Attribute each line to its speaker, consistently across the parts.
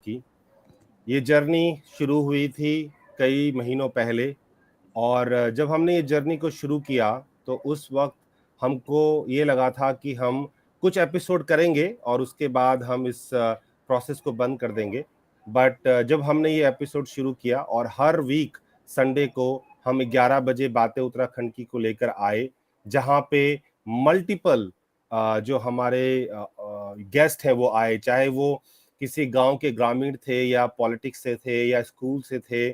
Speaker 1: की। ये जर्नी शुरू हुई थी कई महीनों पहले, और जब हमने ये जर्नी को शुरू किया तो उस वक्त हमको ये लगा था कि हम कुछ एपिसोड करेंगे और उसके बाद हम इस प्रोसेस को बंद कर देंगे। बट जब हमने ये एपिसोड शुरू किया और हर वीक संडे को हम 11 बजे बातें उत्तराखंड की को लेकर आए, जहाँ पे मल्टीपल जो हमारे गेस्ट हैं वो आए, चाहे वो किसी गांव के ग्रामीण थे या पॉलिटिक्स से थे या स्कूल से थे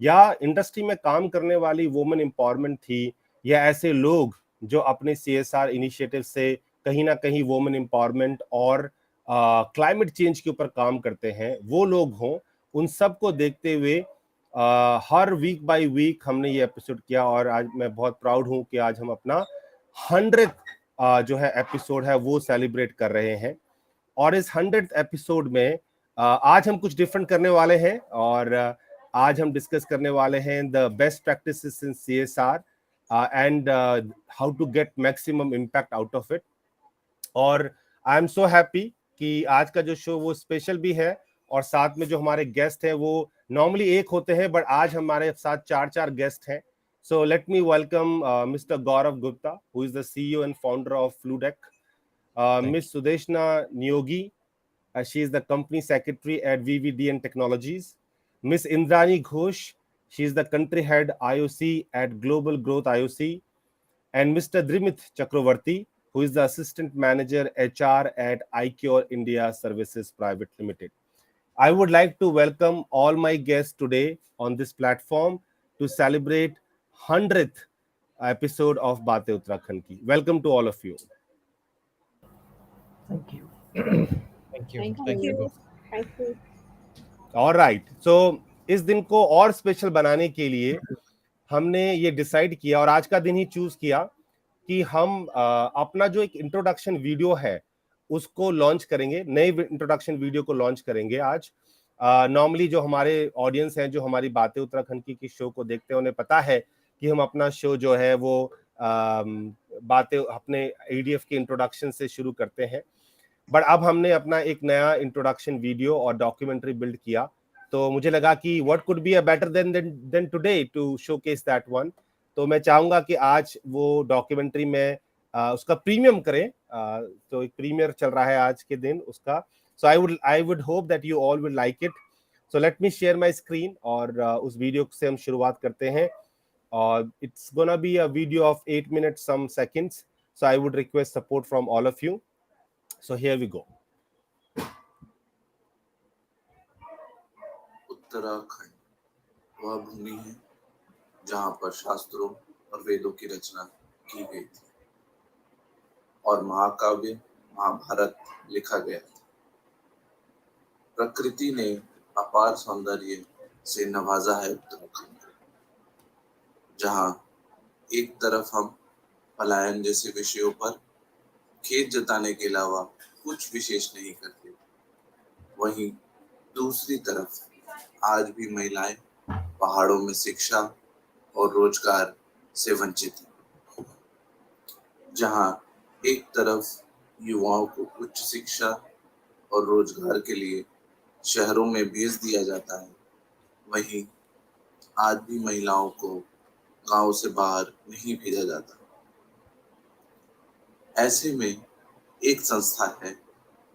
Speaker 1: या इंडस्ट्री में काम करने वाली वुमेन एम्पावरमेंट थी, या ऐसे लोग जो अपने सीएसआर इनिशिएटिव से कहीं ना कहीं वुमेन एम्पावरमेंट और क्लाइमेट चेंज के ऊपर काम करते हैं, वो लोग हों, उन सबको देखते हुए हर वीक बाय वीक हमने ये एपिसोड किया। और आज मैं बहुत प्राउड हूं कि आज हम अपना 100th जो है एपिसोड है वो सेलिब्रेट कर रहे हैं। और इस 100th एपिसोड में आज हम कुछ डिफरेंट करने वाले हैं, और आज हम डिस्कस करने वाले हैं the best practices in CSR and how to get maximum impact out of it. और आई एम सो हैप्पी कि आज का जो शो वो स्पेशल भी है, और साथ में जो हमारे गेस्ट हैं वो नॉर्मली एक होते हैं, बट आज हमारे साथ चार गेस्ट हैं। So let me welcome Mr. Gaurav Gupta, who is the CEO and founder of Fluidech. Miss Sudeshna Niyogi, she is the company secretary at VVDN Technologies. Miss Indrani Ghosh, she is the country head IOC at Global Growth IOC. And Mr. Drimit Chakraborty, who is the assistant manager HR at IQOR India Services Private Limited. I would like to welcome all my guests today on this platform to celebrate 100th episode of Baatein Uttarakhand ki. Welcome to all of you.
Speaker 2: Thank you.
Speaker 3: Thank you.
Speaker 4: Thank you. Thank you.
Speaker 1: All right. So इस दिन को और special बनाने के लिए हमने ये decide किया और आज का दिन ही चूज किया कि हम अपना जो एक इंट्रोडक्शन वीडियो है उसको लॉन्च करेंगे, नए इंट्रोडक्शन वीडियो को लॉन्च करेंगे आज। नॉर्मली जो हमारे ऑडियंस हैं, जो हमारी बातें उत्तराखंड की शो को देखते हैं, उन्हें पता है कि हम अपना शो जो है वो बातें अपने एडीएफ के इंट्रोडक्शन से शुरू करते हैं, बट अब हमने अपना एक नया इंट्रोडक्शन वीडियो और डॉक्यूमेंट्री बिल्ड किया। तो मुझे लगा कि what could be a better than today to showcase that one. तो मैं चाहूंगा कि आज वो डॉक्यूमेंट्री में उसका प्रीमियम करें। तो एक प्रीमियर चल रहा है आज के दिन उसका। So I would hope that you all will like it. So let me share my screen और उस वीडियो से हम शुरुआत करते हैं। और it's gonna be a video of 8 minutes some seconds, so I would request support from all of you. So here we go.
Speaker 5: Uttarakhand वह भूमि है जहाँ पर शास्त्रों और वेदों की रचना की गई थी और महाकाव्य महाभारत लिखा गया था। प्रकृति ने अपार सौंदर्य से नवाजा है उत्तराखंड, जहाँ एक तरफ हम पलायन जैसे विषयों पर खेत जताने के अलावा कुछ विशेष नहीं करते, वहीं दूसरी तरफ आज भी महिलाएं पहाड़ों में शिक्षा और रोजगार से वंचित हैं। जहां एक तरफ युवाओं को उच्च शिक्षा और रोजगार के लिए शहरों में भेज दिया जाता है, वहीं आज भी महिलाओं को गांव से बाहर नहीं भेजा जाता। ऐसे में एक संस्था है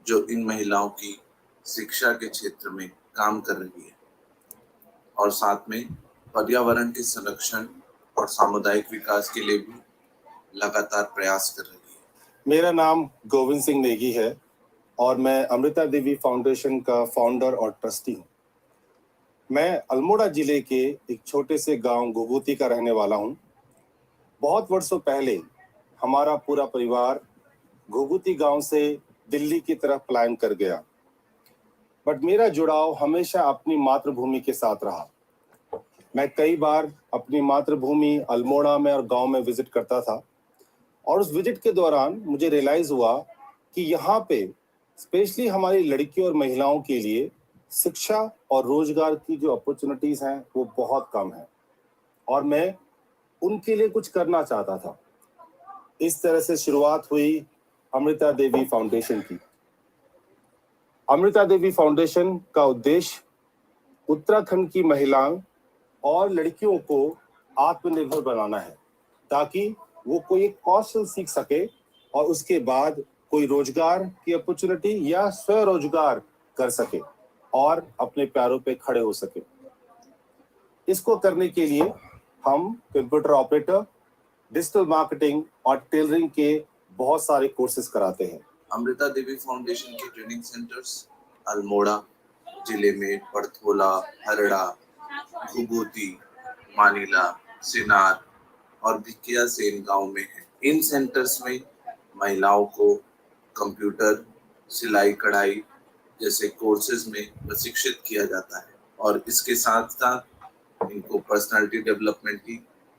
Speaker 5: जो इन महिलाओं की शिक्षा के क्षेत्र में काम कर रही है और साथ में पर्यावरण के संरक्षण और सामुदायिक विकास के लिए भी लगातार प्रयास कर रही है।
Speaker 1: मेरा नाम गोविंद सिंह नेगी है और मैं अमृता देवी फाउंडेशन का फाउंडर और ट्रस्टी हूँ। मैं अल्मोड़ा जिले के एक छोटे से गांव घुघुती का रहने वाला हूँ। बहुत वर्षों पहले हमारा पूरा परिवार घुघुती गांव से दिल्ली की तरफ पलायन कर गया, बट मेरा जुड़ाव हमेशा अपनी मातृभूमि के साथ रहा। मैं कई बार अपनी मातृभूमि अल्मोड़ा में और गांव में विजिट करता था और उस विजिट के दौरान मुझे रियलाइज हुआ कि यहाँ पे स्पेशली हमारी लड़कियों और महिलाओं के लिए शिक्षा और रोजगार की जो अपॉर्चुनिटीज हैं वो बहुत कम है और मैं उनके लिए कुछ करना चाहता था। इस तरह से शुरुआत हुई अमृता देवी फाउंडेशन की। अमृता देवी फाउंडेशन का उद्देश्य उत्तराखंड की महिलाओं और लड़कियों को आत्मनिर्भर बनाना है, ताकि वो कोई कौशल सीख सके और उसके बाद कोई रोजगार की अपॉर्चुनिटी या स्वरोजगार कर सके और अपने पैरों पे खड़े हो सके। इसको करने के लिए हम कंप्यूटर ऑपरेटर, डिजिटल मार्केटिंग और टेलरिंग के बहुत सारे कोर्सेज कराते हैं।
Speaker 5: अमृता देवी फाउंडेशन के ट्रेनिंग सेंटर्स अल्मोड़ा जिले में पड़थोला, हरड़ा, घुघुती, मानिला, सिनार और भिकियासेन गांव में है। इन सेंटर्स में महिलाओं को कंप्यूटर, सिलाई कढ़ाई जैसे कोर्सेज में प्रशिक्षित किया जाता है और इसके साथ साथ इनको पर्सनालिटी डेवलपमेंट की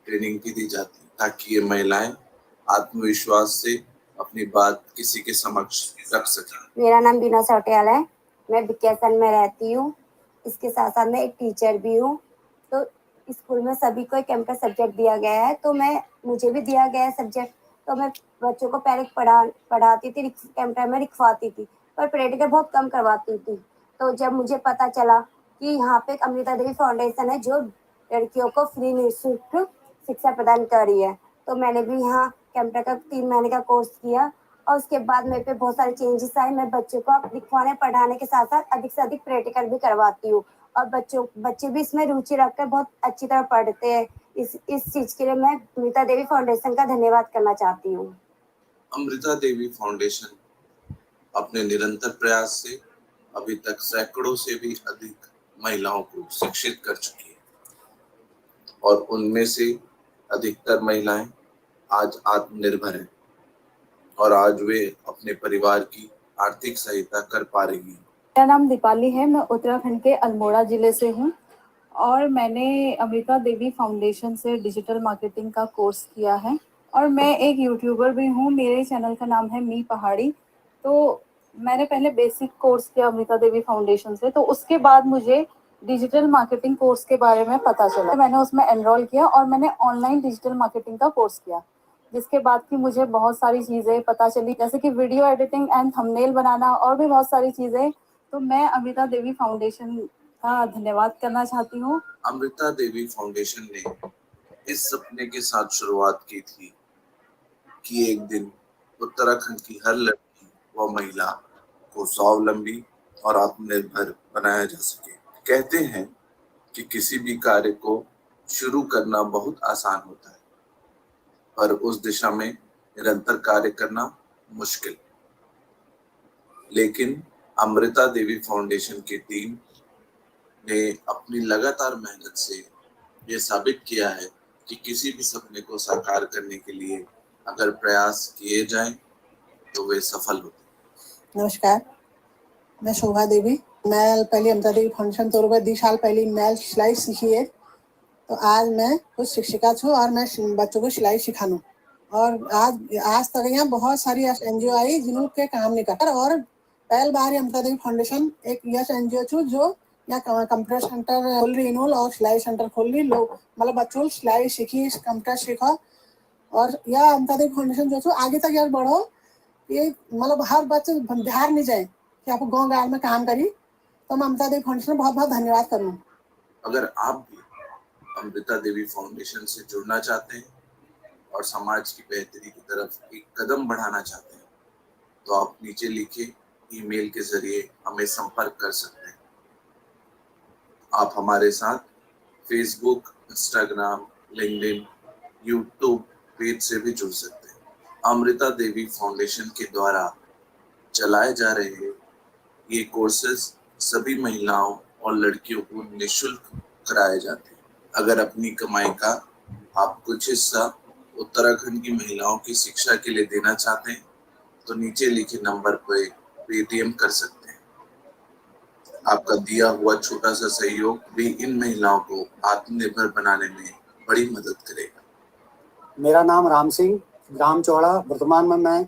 Speaker 5: ट्रेनिंग भी दी जाती है, ताकि ये महिलाएं आत्मविश्वास से अपनी बात किसी के समक्ष रख सकें।
Speaker 2: मेरा नाम बीना सौटियाल है, मैं भिकियासेन में रहती हूँ। इसके साथ साथ मैं एक टीचर भी हूँ। तो स्कूल में सभी को एक कंप्यूटर सब्जेक्ट दिया गया है, तो मुझे भी दिया गया है सब्जेक्ट। तो मैं बच्चों को पहले पढ़ाती थी, कंप्यूटर में लिखवाती थी, पर प्रैक्टिकल बहुत कम करवाती थी। तो जब मुझे पता चला कि यहाँ पे एक अमृता देवी फाउंडेशन है जो लड़कियों को फ्री निःशुल्क शिक्षा प्रदान कर रही है, तो मैंने भी यहाँ कंप्यूटर का 3 महीने का कोर्स किया और उसके बाद मेरे पे बहुत सारे चेंजेस आए। मैं बच्चों को लिखवाने पढ़ाने के साथ साथ अधिक से अधिक प्रैक्टिकल भी करवाती हूँ और बच्चे भी इसमें रुचि रखकर बहुत अच्छी तरह पढ़ते हैं। इस चीज के लिए मैं अमृता देवी फाउंडेशन का धन्यवाद करना चाहती हूँ।
Speaker 5: अमृता देवी फाउंडेशन अपने निरंतर प्रयास से अभी तक सैकड़ों से भी अधिक महिलाओं को शिक्षित कर चुकी है और उनमें से अधिकतर महिलाएं आज आत्मनिर्भर हैं और आज वे अपने परिवार की आर्थिक सहायता कर पा रही हैं।
Speaker 3: मेरा नाम दीपाली है, मैं उत्तराखंड के अल्मोड़ा जिले से हूँ और मैंने अमृता देवी फाउंडेशन से डिजिटल मार्केटिंग का कोर्स किया है और मैं एक यूट्यूबर भी हूँ। मेरे चैनल का नाम है मी पहाड़ी। तो मैंने पहले बेसिक कोर्स किया अमृता देवी फाउंडेशन से, तो उसके बाद मुझे डिजिटल मार्केटिंग कोर्स के बारे में पता चला। मैंने उसमें एनरोल किया और मैंने ऑनलाइन डिजिटल मार्केटिंग का कोर्स किया, जिसके बाद की मुझे बहुत सारी चीज़ें पता चली, जैसे कि वीडियो एडिटिंग एंड थंबनेल बनाना और भी बहुत सारी चीज़ें। तो मैं अमृता देवी फाउंडेशन का धन्यवाद करना चाहती हूँ।
Speaker 5: अमृता देवी फाउंडेशन ने इस सपने के साथ शुरुआत की थी कि एक दिन उत्तराखंड की हर लड़की व महिला को स्वावलंबी और आत्मनिर्भर बनाया जा सके। कहते हैं कि किसी भी कार्य को शुरू करना बहुत आसान होता है, पर उस दिशा में निरंतर कार्य करना मुश्किल। लेकिन अमृता देवी फाउंडेशन की टीम ने अपनी लगातार मेहनत से ये साबित किया है कि किसी भी सपने को साकार करने के लिए अगर प्रयास किए जाएं तो वे सफल होते।
Speaker 4: नमस्कार, मैं शोभा देवी। मैं पहले अमृता देवी फाउंडेशन तौर पर 2 साल पहले मैं सिलाई सीखी है, तो आज मैं कुछ शिक्षिका छूँ और मैं बच्चों को सिलाई सिखाऊँ। और आज तक यहाँ बहुत सारी NGO आई जिनके काम नहीं कर, और पहली बार अमृता देवी फाउंडेशन एक NGO छू जो यहाँ कंप्यूटर सेंटर खोल रही इन्होंने और सिलाई सेंटर खोल रही। लोग मतलब बच्चों सिलाई सीखी, कंप्यूटर सीखा और यह अमृता देवी फाउंडेशन जो छू आगे तक यार बढ़ो। ये मतलब हर बच्चे बिहार नहीं जाए कि आप गाँव गाँव में काम करी, तो मैं अमृता देवी फाउंडेशन बहुत बहुत धन्यवाद करूँ।
Speaker 5: अगर आप भी अमृता देवी फाउंडेशन से जुड़ना चाहते हैं और समाज की बेहतरी की तरफ एक कदम बढ़ाना चाहते हैं, तो आप नीचे लिखे ईमेल के जरिए हमें संपर्क कर सकते हैं। आप हमारे साथ Facebook, Instagram, LinkedIn, YouTube page से भी जुड़ सकते हैं। अमृता देवी फाउंडेशन के द्वारा चलाए जा रहे ये कोर्सेज सभी महिलाओं और लड़कियों को निःशुल्क कराए जाते हैं। अगर अपनी कमाई का आप कुछ हिस्सा उत्तराखंड की महिलाओं की शिक्षा के लिए देना चाहते हैं, तो नीचे लिखे नंबर पर पेटीएम कर सकते हैं। आपका दिया हुआ छोटा सा सहयोग भी इन महिलाओं को आत्मनिर्भर बनाने में बड़ी मदद करेगा।
Speaker 6: मेरा नाम राम सिंह, ग्राम चौड़ा। वर्तमान में मैं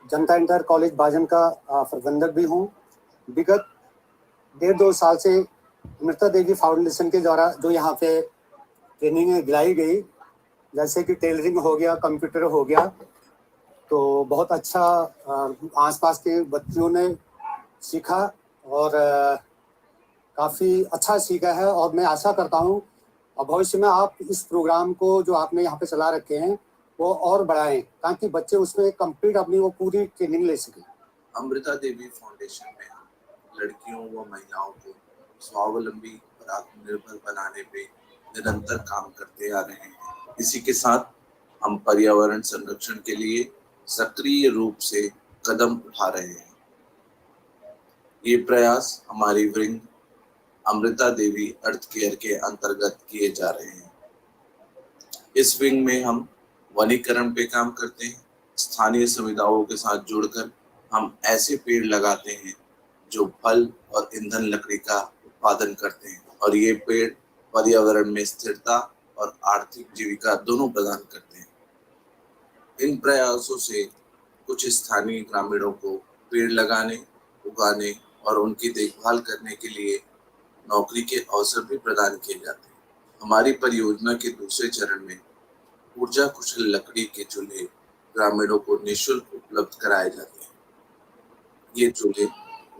Speaker 6: जनता इंटर कॉलेज बाजन का प्रबंधक भी हूँ। विगत 1.5-2 साल से अमृता देवी फाउंडेशन के द्वारा जो यहाँ पे ट्रेनिंग दिलाई गई, जैसे कि टेलरिंग हो गया, कंप्यूटर हो गया, तो बहुत अच्छा आसपास के बच्चों ने सीखा और काफ़ी अच्छा सीखा है। और मैं आशा करता हूँ और भविष्य में आप इस प्रोग्राम को जो आपने यहाँ पे चला रखे हैं वो और बढ़ाएं, ताकि बच्चे उसमें कंप्लीट अपनी वो पूरी ट्रेनिंग ले सकें।
Speaker 5: अमृता देवी फाउंडेशन में हम लड़कियों व महिलाओं को स्वावलंबी और आत्मनिर्भर बनाने पे निरंतर काम करते आ रहे हैं। इसी के साथ हम पर्यावरण संरक्षण के लिए सक्रिय रूप से कदम उठा रहे हैं। ये प्रयास हमारी विंग अमृता देवी अर्थ केयर के अंतर्गत किए जा रहे हैं। इस विंग में हम वनीकरण पे काम करते हैं। स्थानीय समुदायों के साथ जुड़कर हम ऐसे पेड़ लगाते हैं जो फल और ईंधन लकड़ी का उत्पादन करते हैं, और ये पेड़ पर्यावरण में स्थिरता और आर्थिक जीविका दोनों प्रदान करते हैं। इन प्रयासों से कुछ स्थानीय ग्रामीणों को पेड़ लगाने, उगाने और उनकी देखभाल करने के लिए नौकरी के अवसर भी प्रदान किए जाते हैं। हमारी परियोजना के दूसरे चरण में ऊर्जा कुशल लकड़ी के चूल्हे ग्रामीणों को निःशुल्क उपलब्ध कराए जाते हैं। ये चूल्हे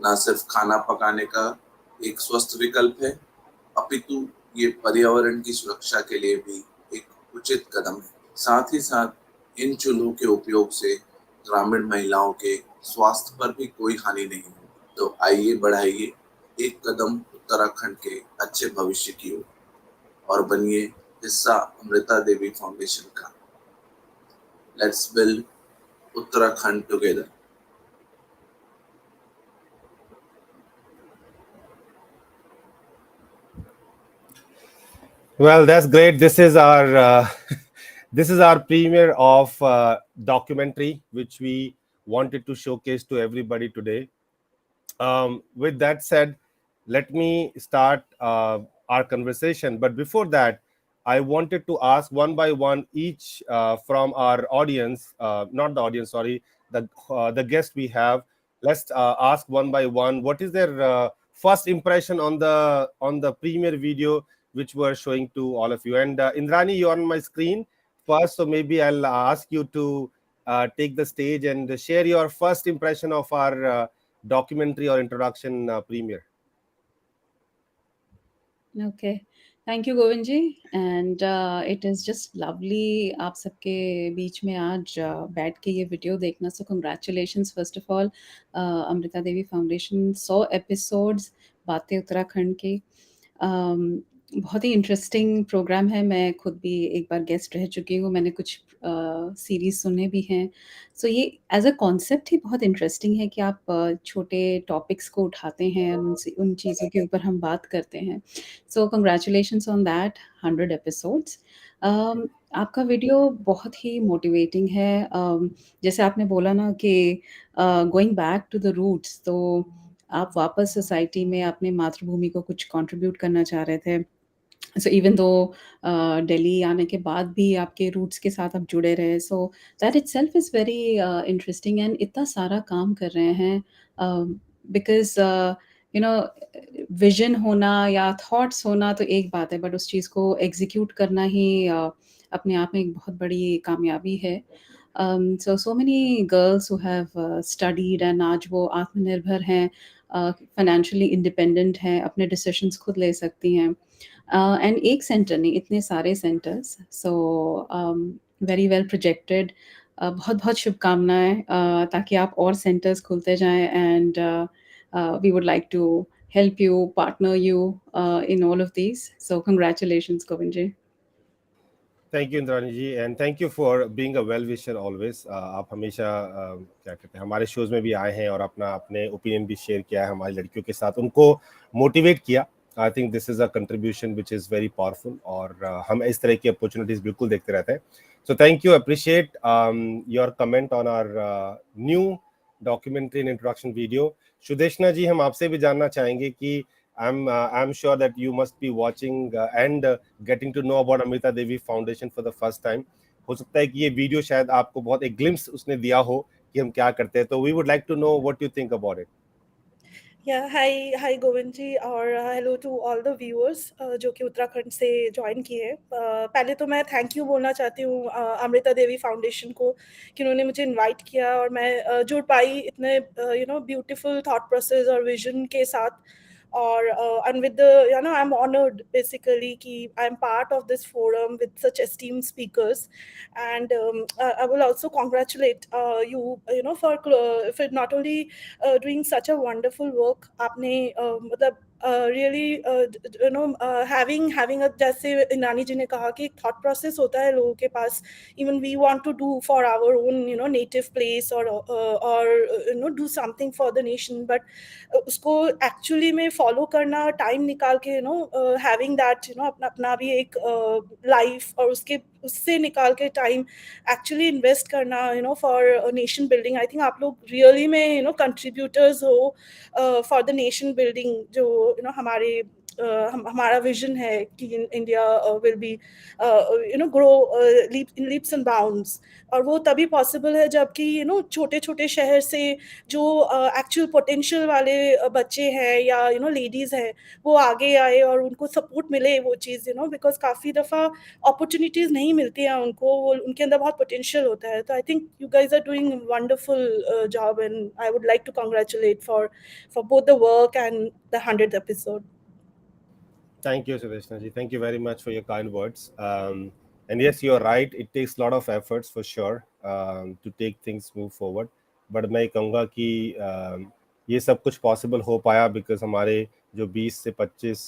Speaker 5: न सिर्फ खाना पकाने का एक स्वस्थ विकल्प है, अपितु ये पर्यावरण की सुरक्षा के लिए भी एक उचित कदम है। साथ ही साथ इन चूल्हों के उपयोग से ग्रामीण महिलाओं के स्वास्थ्य पर भी कोई हानि नहीं है। तो आइए बढ़ाइए एक कदम उत्तराखंड के अच्छे भविष्य की ओर और बनिए हिस्सा अमृता देवी फाउंडेशन का। Let's build Uttarakhand together.
Speaker 1: Well, that's great. This is our this is our premiere of documentary, which we wanted to showcase to everybody today. With that said, let me start our conversation. But before that, I wanted to ask one by one each from our audience, not the audience, sorry, the guest we have. Let's ask one by one. What is their first impression on the premiere video which we're showing to all of you? And Indrani, you're on my screen first, so maybe I'll ask you to take the stage and share your first impression of our documentary or introduction premiere.
Speaker 7: Okay, thank you Govind ji, and it is just lovely आप सबके बीच में आज बैठ के ये video देखना। So congratulations first of all, Amrita Devi foundation 100 episodes बातें उत्तराखंड के। बहुत ही इंटरेस्टिंग प्रोग्राम है। मैं खुद भी एक बार गेस्ट रह चुकी हूँ, मैंने कुछ सीरीज़ सुने भी हैं। सो ये एज़ अ कॉन्सेप्ट ही बहुत इंटरेस्टिंग है कि आप छोटे टॉपिक्स को उठाते हैं, उन चीज़ों के ऊपर हम बात करते हैं। So congratulations on that 100 episodes. आपका वीडियो बहुत ही मोटिवेटिंग है। जैसे आपने बोला ना कि going back to the roots, तो आप वापस सोसाइटी में अपने मातृभूमि को कुछ कंट्रीब्यूट करना चाह रहे थे। सो इवन दो दिल्ली आने के बाद भी आपके रूट्स के साथ आप जुड़े रहे, so that itself is very interesting. And इतना सारा काम कर रहे हैं बिकॉज़ यू नो विजन होना या थॉट्स होना तो एक बात है, बट उस चीज़ को एग्जीक्यूट करना ही अपने आप में एक बहुत बड़ी कामयाबी है। so many girls who have studied and आज वो आत्मनिर्भर हैं, फाइनेंशियली इंडिपेंडेंट हैं, अपने डिसीजंस खुद ले सकती हैं। एंड एक सेंटर नहीं, इतने सारे centres. So very well projected. बहुत बहुत शुभकामनाएं ताकि आप और सेंटर्स खुलते जाएं। And we would like to help you, partner you in all of these. So congratulations, Govind ji.
Speaker 1: Thank you, Indrani ji, and thank you for being a well wisher always. आप हमेशा क्या कहते हैं, हमारे shows में भी आए हैं और अपने ओपिनियन भी शेयर किया है हमारी लड़कियों के साथ, उनको मोटिवेट किया। आई think this is a contribution which is very powerful, और हम इस तरह की अपॉर्चुनिटीज बिल्कुल देखते रहते हैं। So thank you, appreciate your comment on our new documentary and introduction video. Sudeshna ji, हम आपसे भी जानना चाहेंगे कि I'm sure that you must be watching and getting to know about Amrita Devi Foundation for the first time. हो सकता है कि ये वीडियो शायद आपको बहुत एक ग्लिम्स उसने दिया हो कि हम क्या करते हैं, तो we would like to know what you think about it.
Speaker 8: हाय गोविंद जी और hello to all the viewers जो कि उत्तराखंड से ज्वाइन किए हैं। पहले तो मैं थैंक यू बोलना चाहती हूँ अमृता देवी फाउंडेशन को कि उन्होंने मुझे इनवाइट किया और मैं जुड़ पाई इतने ब्यूटीफुल थॉट प्रोसेस और विजन के साथ। और and with the I'm honored basically कि I'm part of this forum with such esteemed speakers. And I will also congratulate you for not only doing such a wonderful work. आपने मतलब really having a, जैसे इंद्रानी जी ने कहा कि एक thought process होता है लोगों के पास, even we want to do for our own native place or do something for the nation, but उसको एक्चुअली में फॉलो करना, टाइम निकाल के हैविंग दैट अपना अपना भी एक लाइफ और उससे निकाल के टाइम एक्चुअली इन्वेस्ट करना for nation building. I think आप लोग रियली में कंट्रीब्यूटर्स हो फॉर द नेशन बिल्डिंग, जो हमारे हमारा विजन है कि India will be grow in leaps and bounds. और वो तभी पॉसिबल है जबकि छोटे छोटे शहर से जो एक्चुअल पोटेंशियल वाले बच्चे हैं या लेडीज़ हैं वो आगे आए और उनको सपोर्ट मिले वो चीज़ बिकॉज काफ़ी दफ़ा अपॉर्चुनिटीज़ नहीं मिलती हैं उनको, वो उनके अंदर बहुत पोटेंशियल होता है। तो I think you guys are doing wonderful job and I would like to congratulate for both the work and the 100th episode.
Speaker 1: Thank you, Sudeshna ji. Thank you very much for your kind words. And yes, you're right. It takes a lot of efforts for sure to take things move forward. But मैं कहूँगा कि ये सब कुछ possible हो पाया because हमारे जो 20 से 25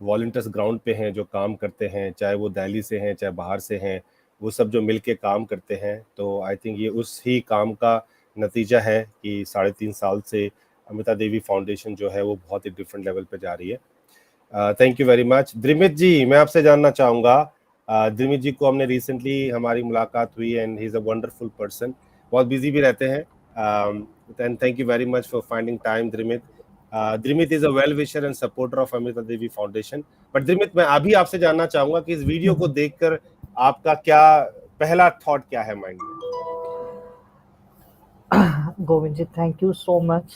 Speaker 1: वॉलंटियर्स ग्राउंड पे हैं जो काम करते हैं, चाहे वो दिल्ली से हैं चाहे बाहर से हैं, वो सब जो मिल के काम करते हैं। तो आई थिंक ये उस ही काम का नतीजा है कि 3.5 साल से अमृता देवी फाउंडेशन जो है वो बहुत ही डिफरेंट लेवल पे जा रही है। Thank you very much. Drimit ji, मैं आपसे जानना चाहूँगा, द्रिमित जी को हमने रिसेंटली हमारी मुलाकात हुई and he is a wonderful person, बहुत बिजी भी रहते हैं and thank you very much for finding time Drimit. Drimit is a well wisher and supporter of Amrita Devi foundation. But Drimit, मैं अभी आपसे जानना चाहूँगा कि इस वीडियो को देखकर आपका क्या पहला थॉट क्या है माइंड में?
Speaker 9: Govind ji, thank you so much.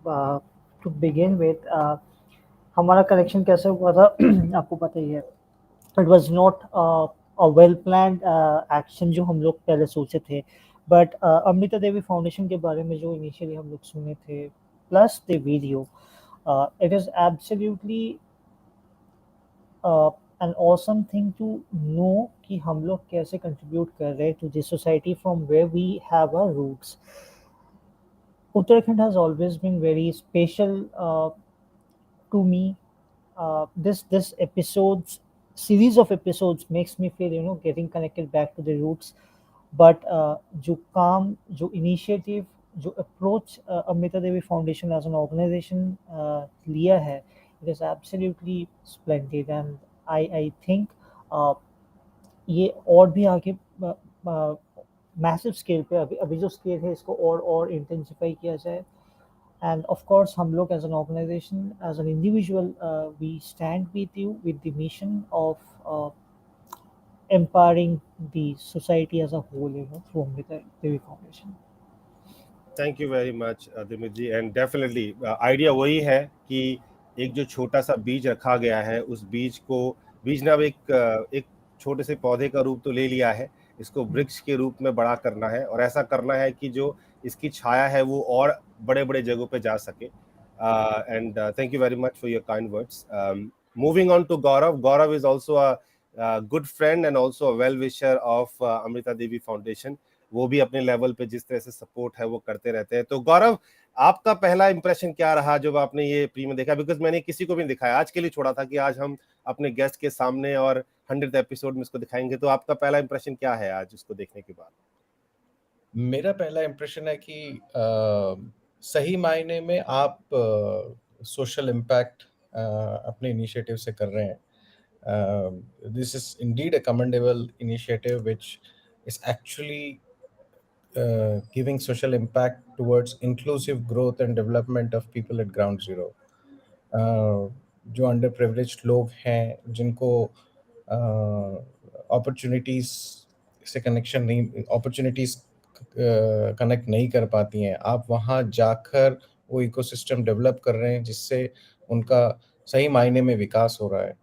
Speaker 9: To begin with, हमारा कनेक्शन कैसे हुआ था आपको पता ही है। It was not a well planned action जो हम लोग पहले सोचे थे, बट अमृता देवी फाउंडेशन के बारे में जो इनिशियली हम लोग सुने थे plus the video, it is absolutely an awesome thing to know कि हम लोग कैसे contribute कर रहे हैं to the society from where we have our roots. Uttarakhand has always been very special to me. This episodes series of episodes makes me feel getting connected back to the roots. But जो काम, जो initiative, जो approach Amrita Devi foundation as an organization लिया है, it is absolutely splendid and I think ये और भी आगे मैसिव स्केल पे अभी जो स्केल है इसको और इंटेंसिफाई किया जाए। And of course, हम लोग as an organization, as an individual, we stand with you with the mission of empowering the society as a whole, through Amrita Devi Foundation.
Speaker 1: Thank you very much Drimit ji. And definitely idea वही है कि एक जो छोटा सा बीज रखा गया है, उस बीज ने अब एक छोटे से पौधे का रूप तो ले लिया है, इसको वृक्ष के रूप में बड़ा करना है और ऐसा करना है कि जो इसकी छाया है वो और बड़े बड़े जगहों पे जा सके। And thank you very much for your kind words. Moving on to Gaurav. Gaurav is also a good friend and also a well wisher of Amrita Devi foundation. वो भी अपने लेवल पे जिस तरह से सपोर्ट है वो करते रहते हैं। तो गौरव, आपका पहला इंप्रेशन क्या रहा जब आपने ये प्री में देखा? बिकॉज मैंने किसी को भी नहीं दिखाया, आज के लिए छोड़ा था कि आज हम अपने गेस्ट के सामने और 100th एपिसोड में इसको दिखाएंगे। तो आपका पहला इंप्रेशन क्या है आज इसको देखने के बाद?
Speaker 10: मेरा पहला इंप्रेशन है कि सही मायने में आप सोशल इम्पैक्ट अपने इनिशिएटिव से कर रहे हैं। This is indeed a commendable initiative which is actually giving social impact towards inclusive growth and development of people at ground zero. जो अंडर प्रिविलेज्ड लोग हैं, जिनको अपॉर्चुनिटीज से कनेक्शन नहीं, अपॉर्चुनिटीज कनेक्ट नहीं कर पाती हैं, आप वहाँ जाकर वो इकोसिस्टम डेवलप कर रहे हैं जिससे उनका सही मायने में विकास हो रहा है,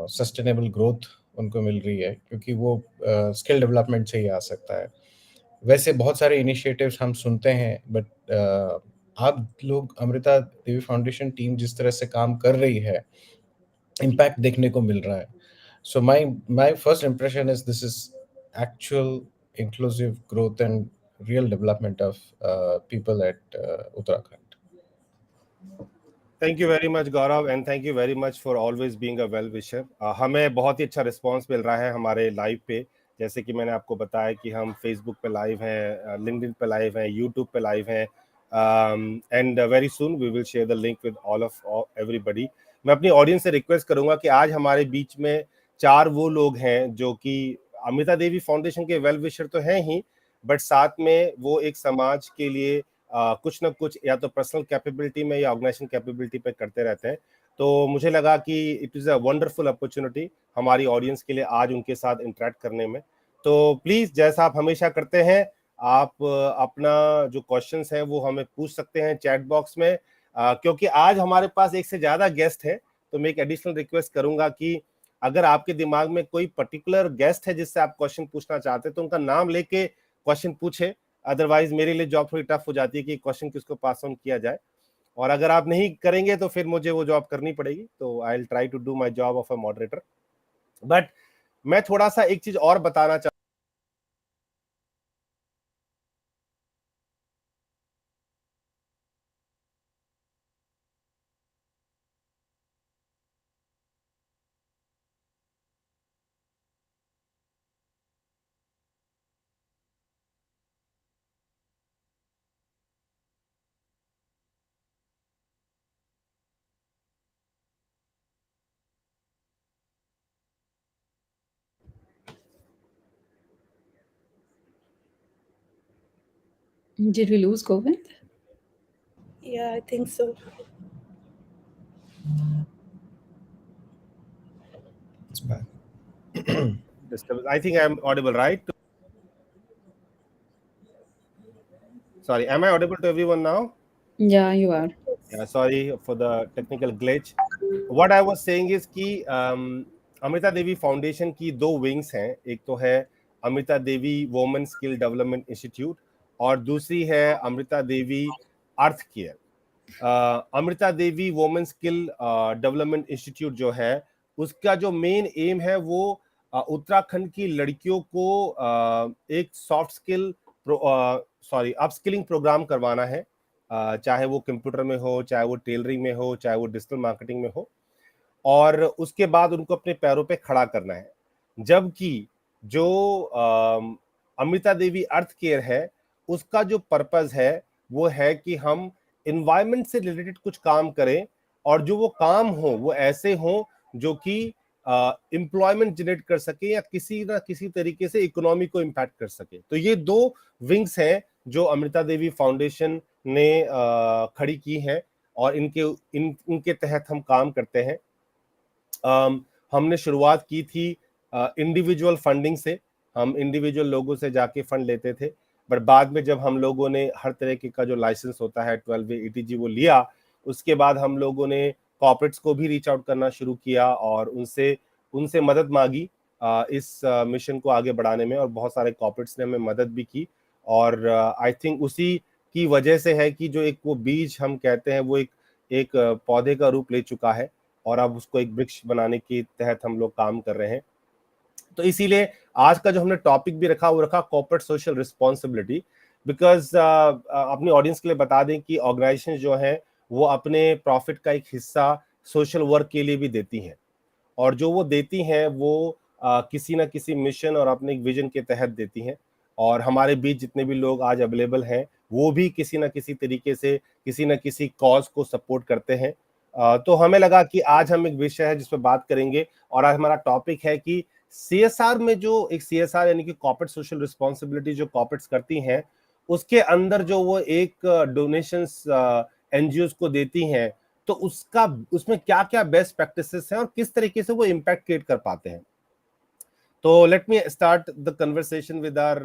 Speaker 10: सस्टेनेबल ग्रोथ उनको मिल रही है, क्योंकि वो स्किल डेवलपमेंट से ही आ सकता है। वैसे बहुत सारे इनिशिएटिव्स हम सुनते हैं, बट आप लोग अमृता देवी फाउंडेशन टीम जिस तरह से काम कर रही है, इम्पैक्ट देखने को मिल रहा है। So my first impression is this is actual inclusive growth and real development of people at Uttarakhand.
Speaker 1: Thank you very much Gaurav, and thank you very much for always being a well विशर। हमें बहुत ही अच्छा response मिल रहा है हमारे live पे। जैसे कि मैंने आपको बताया कि हम फेसबुक पे लाइव हैं, लिंक्डइन पे लाइव हैं, यूट्यूब पे लाइव हैं, and very soon we will share the link with all of everybody. मैं अपनी ऑडियंस से रिक्वेस्ट करूंगा कि आज हमारे बीच में 4 वो लोग हैं जो कि अमृता देवी फाउंडेशन के वेल विशर तो हैं ही, बट साथ में वो एक समाज के लिए कुछ ना कुछ या तो पर्सनल कैपेबिलिटी में या ऑर्गेनाइजेशन कैपेबिलिटी पे करते रहते हैं। तो मुझे लगा कि it is a wonderful opportunity हमारी ऑडियंस के लिए आज उनके साथ इंटरेक्ट करने में। तो प्लीज़, जैसा आप हमेशा करते हैं, आप अपना जो क्वेश्चंस हैं वो हमें पूछ सकते हैं चैट बॉक्स में। क्योंकि आज हमारे पास एक से ज़्यादा गेस्ट है, तो मैं एक एडिशनल रिक्वेस्ट करूंगा कि अगर आपके दिमाग में कोई पर्टिकुलर गेस्ट है जिससे आप क्वेश्चन पूछना चाहते हैं तो उनका नाम लेके क्वेश्चन पूछे। अदरवाइज मेरे लिए जॉब थोड़ी टफ हो जाती है कि क्वेश्चन किसको पास ऑन किया जाए, और अगर आप नहीं करेंगे तो फिर मुझे वो जॉब करनी पड़ेगी। तो I will try to do my job of a moderator. But मैं थोड़ा सा एक चीज और बताना चाहता
Speaker 7: Did we lose Govind?
Speaker 8: Yeah, I think so.
Speaker 10: It's bad.
Speaker 1: I think I'm audible, right? Sorry, am I audible to everyone now?
Speaker 7: Yeah, you are.
Speaker 1: Yeah, sorry for the technical glitch. What I was saying is कि Amrita Devi foundation की 2 wings हैं। एक तो है Amrita Devi women skill development institute और दूसरी है अमृता देवी अर्थ care. Amrita Devi women skill development institute जो है, उसका जो मेन एम है वो उत्तराखंड की लड़कियों को एक सॉफ्ट स्किल अपस्किलिंग प्रोग्राम करवाना है। चाहे वो कंप्यूटर में हो, चाहे वो टेलरिंग में हो, चाहे वो डिजिटल मार्केटिंग में हो, और उसके बाद उनको अपने पैरों पे खड़ा करना है। जबकि जो अमृता देवी अर्थ केयर है, उसका जो पर्पस है वो है कि हम एनवायरनमेंट से रिलेटेड कुछ काम करें, और जो वो काम हो वो ऐसे हो जो कि एम्प्लॉयमेंट जनरेट कर सके या किसी ना किसी तरीके से इकोनॉमी को इम्पैक्ट कर सके। तो ये 2 विंग्स हैं जो अमृता देवी फाउंडेशन ने खड़ी की हैं, और इनके तहत हम काम करते हैं। हमने शुरुआत की थी इंडिविजुअल फंडिंग से। हम इंडिविजुअल लोगों से जाके फंड लेते थे, बट बाद में जब हम लोगों ने हर तरह का जो लाइसेंस होता है 12A ETG वो लिया, उसके बाद हम लोगों ने कॉर्पोरेट्स को भी रीच आउट करना शुरू किया और उनसे मदद मांगी इस मिशन को आगे बढ़ाने में, और बहुत सारे कॉर्पोरेट्स ने हमें मदद भी की। और आई थिंक उसी की वजह से है कि जो एक वो बीज हम कहते हैं वो एक पौधे का रूप ले चुका है, और अब उसको एक वृक्ष बनाने के तहत हम लोग काम कर रहे हैं। तो इसीलिए आज का जो हमने टॉपिक भी रखा वो रखा कॉर्पोरेट सोशल रिस्पॉन्सिबिलिटी। बिकॉज अपनी ऑडियंस के लिए बता दें कि ऑर्गेनाइजेशन जो है वो अपने प्रॉफिट का एक हिस्सा सोशल वर्क के लिए भी देती हैं, और जो वो देती हैं वो किसी ना किसी मिशन और अपने एक विजन के तहत देती हैं। और हमारे बीच जितने भी लोग आज अवेलेबल हैं वो भी किसी ना किसी तरीके से किसी ना किसी कॉज को सपोर्ट करते हैं। तो हमें लगा कि आज हम एक विषय है जिस पर बात करेंगे, और आज हमारा टॉपिक है कि सीएसआर में जो एक सीएसआर यानी कि कॉर्पोरेट सोशल रिस्पॉन्सिबिलिटी जो कॉर्पोरेट्स करती हैं, उसके अंदर जो वो एक डोनेशंस एनजीओ को देती हैं, तो उसमें क्या क्या बेस्ट प्रैक्टिसेस हैं और किस तरीके से वो इम्पैक्ट क्रिएट कर पाते हैं। तो let me start the conversation with our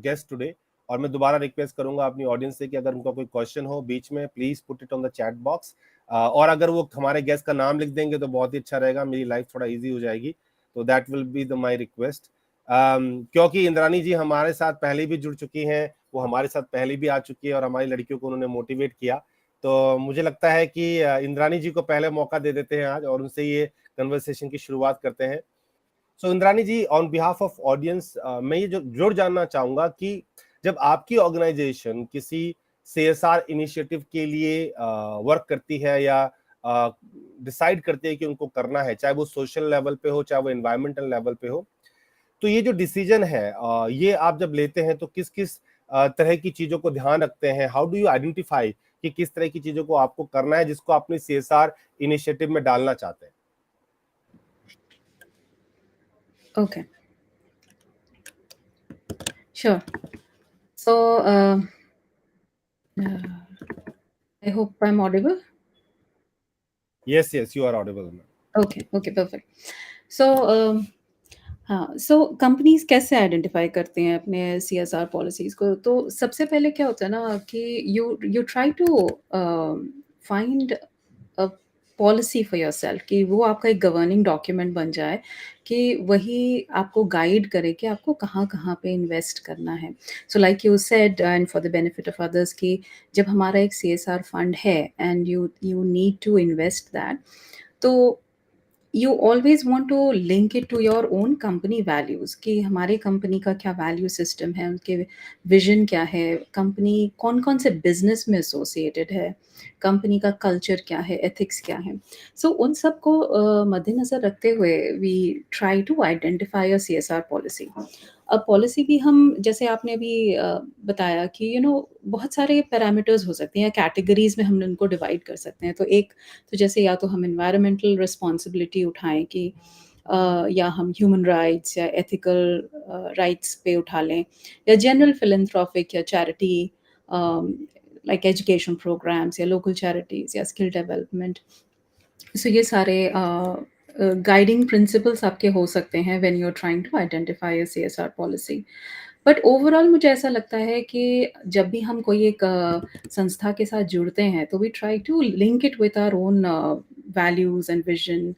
Speaker 1: guest today. और मैं दोबारा रिक्वेस्ट करूंगा अपनी ऑडियंस से कि अगर उनका कोई क्वेश्चन हो बीच में, please put it on the chat box, और अगर वो हमारे गेस्ट का नाम लिख देंगे तो बहुत ही अच्छा रहेगा, मेरी लाइफ थोड़ा इजी हो जाएगी। तो that will be the my request, क्योंकि इंद्रानी जी हमारे साथ पहले भी जुड़ चुकी हैं, वो हमारे साथ पहले भी आ चुकी है और हमारी लड़कियों को उन्होंने मोटिवेट किया। तो मुझे लगता है कि इंद्रानी जी को पहले मौका दे देते हैं आज और उनसे ये कन्वर्सेशन की शुरुआत करते हैं। सो इंद्रानी जी, ऑन बिहाफ ऑफ ऑडियंस, मैं ये जो जरूर जानना चाहूंगा कि जब आपकी ऑर्गेनाइजेशन किसी CSR इनिशिएटिव के लिए वर्क करती है या डिसाइड करती है कि उनको करना है, चाहे वो सोशल लेवल पे हो, चाहे वो एनवायरमेंटल लेवल पे हो, तो ये जो डिसीजन है ये आप जब लेते हैं तो किस किस तरह की चीजों को ध्यान रखते हैं? हाउ डू यू आइडेंटिफाई कि किस तरह की चीजों को आपको करना है जिसको अपने CSR इनिशिएटिव में डालना चाहते हैं?
Speaker 7: Okay, sure. So, I hope I'm audible.
Speaker 1: Yes, you are audible.
Speaker 7: Okay, perfect. So, हाँ, सो कंपनीज कैसे आइडेंटिफाई करते हैं अपने CSR पॉलिसीज को? तो सबसे पहले क्या होता है ना कि you try to find a policy for yourself, कि वो आपका एक गवर्निंग डॉक्यूमेंट बन जाए, कि वही आपको गाइड करे कि आपको कहाँ पे इन्वेस्ट करना है। So like you said, and for the benefit of others, कि जब हमारा एक CSR फंड है and you need to invest that, तो you always want to link it to your own company values, कि हमारे कंपनी का क्या वैल्यू सिस्टम है, उनके विजन क्या है, कंपनी कौन कौन से बिजनेस में एसोसिएटेड है, कंपनी का कल्चर क्या है, एथिक्स क्या है। सो उन सब को मद्देनज़र रखते हुए we try to identify a CSR policy. अब पॉलिसी भी हम, जैसे आपने अभी बताया कि बहुत सारे पैरामीटर्स हो सकते हैं या कैटेगरीज में हम उनको डिवाइड कर सकते हैं। तो एक, तो जैसे या तो हम एनवायरमेंटल रिस्पॉन्सिबिलिटी उठाएं कि या हम ह्यूमन राइट्स या एथिकल राइट्स पे उठा लें, या जनरल फिलैंथ्रोपिक या चैरिटी लाइक एजुकेशन प्रोग्राम्स या लोकल चैरिटीज़ या स्किल डेवलपमेंट। सो ये सारे गाइडिंग प्रिंसिपल्स आपके हो सकते हैं when you are trying to identify a CSR policy. But overall मुझे ऐसा लगता है कि जब भी हम कोई एक संस्था के साथ जुड़ते हैं तो we try to link it with our own values and vision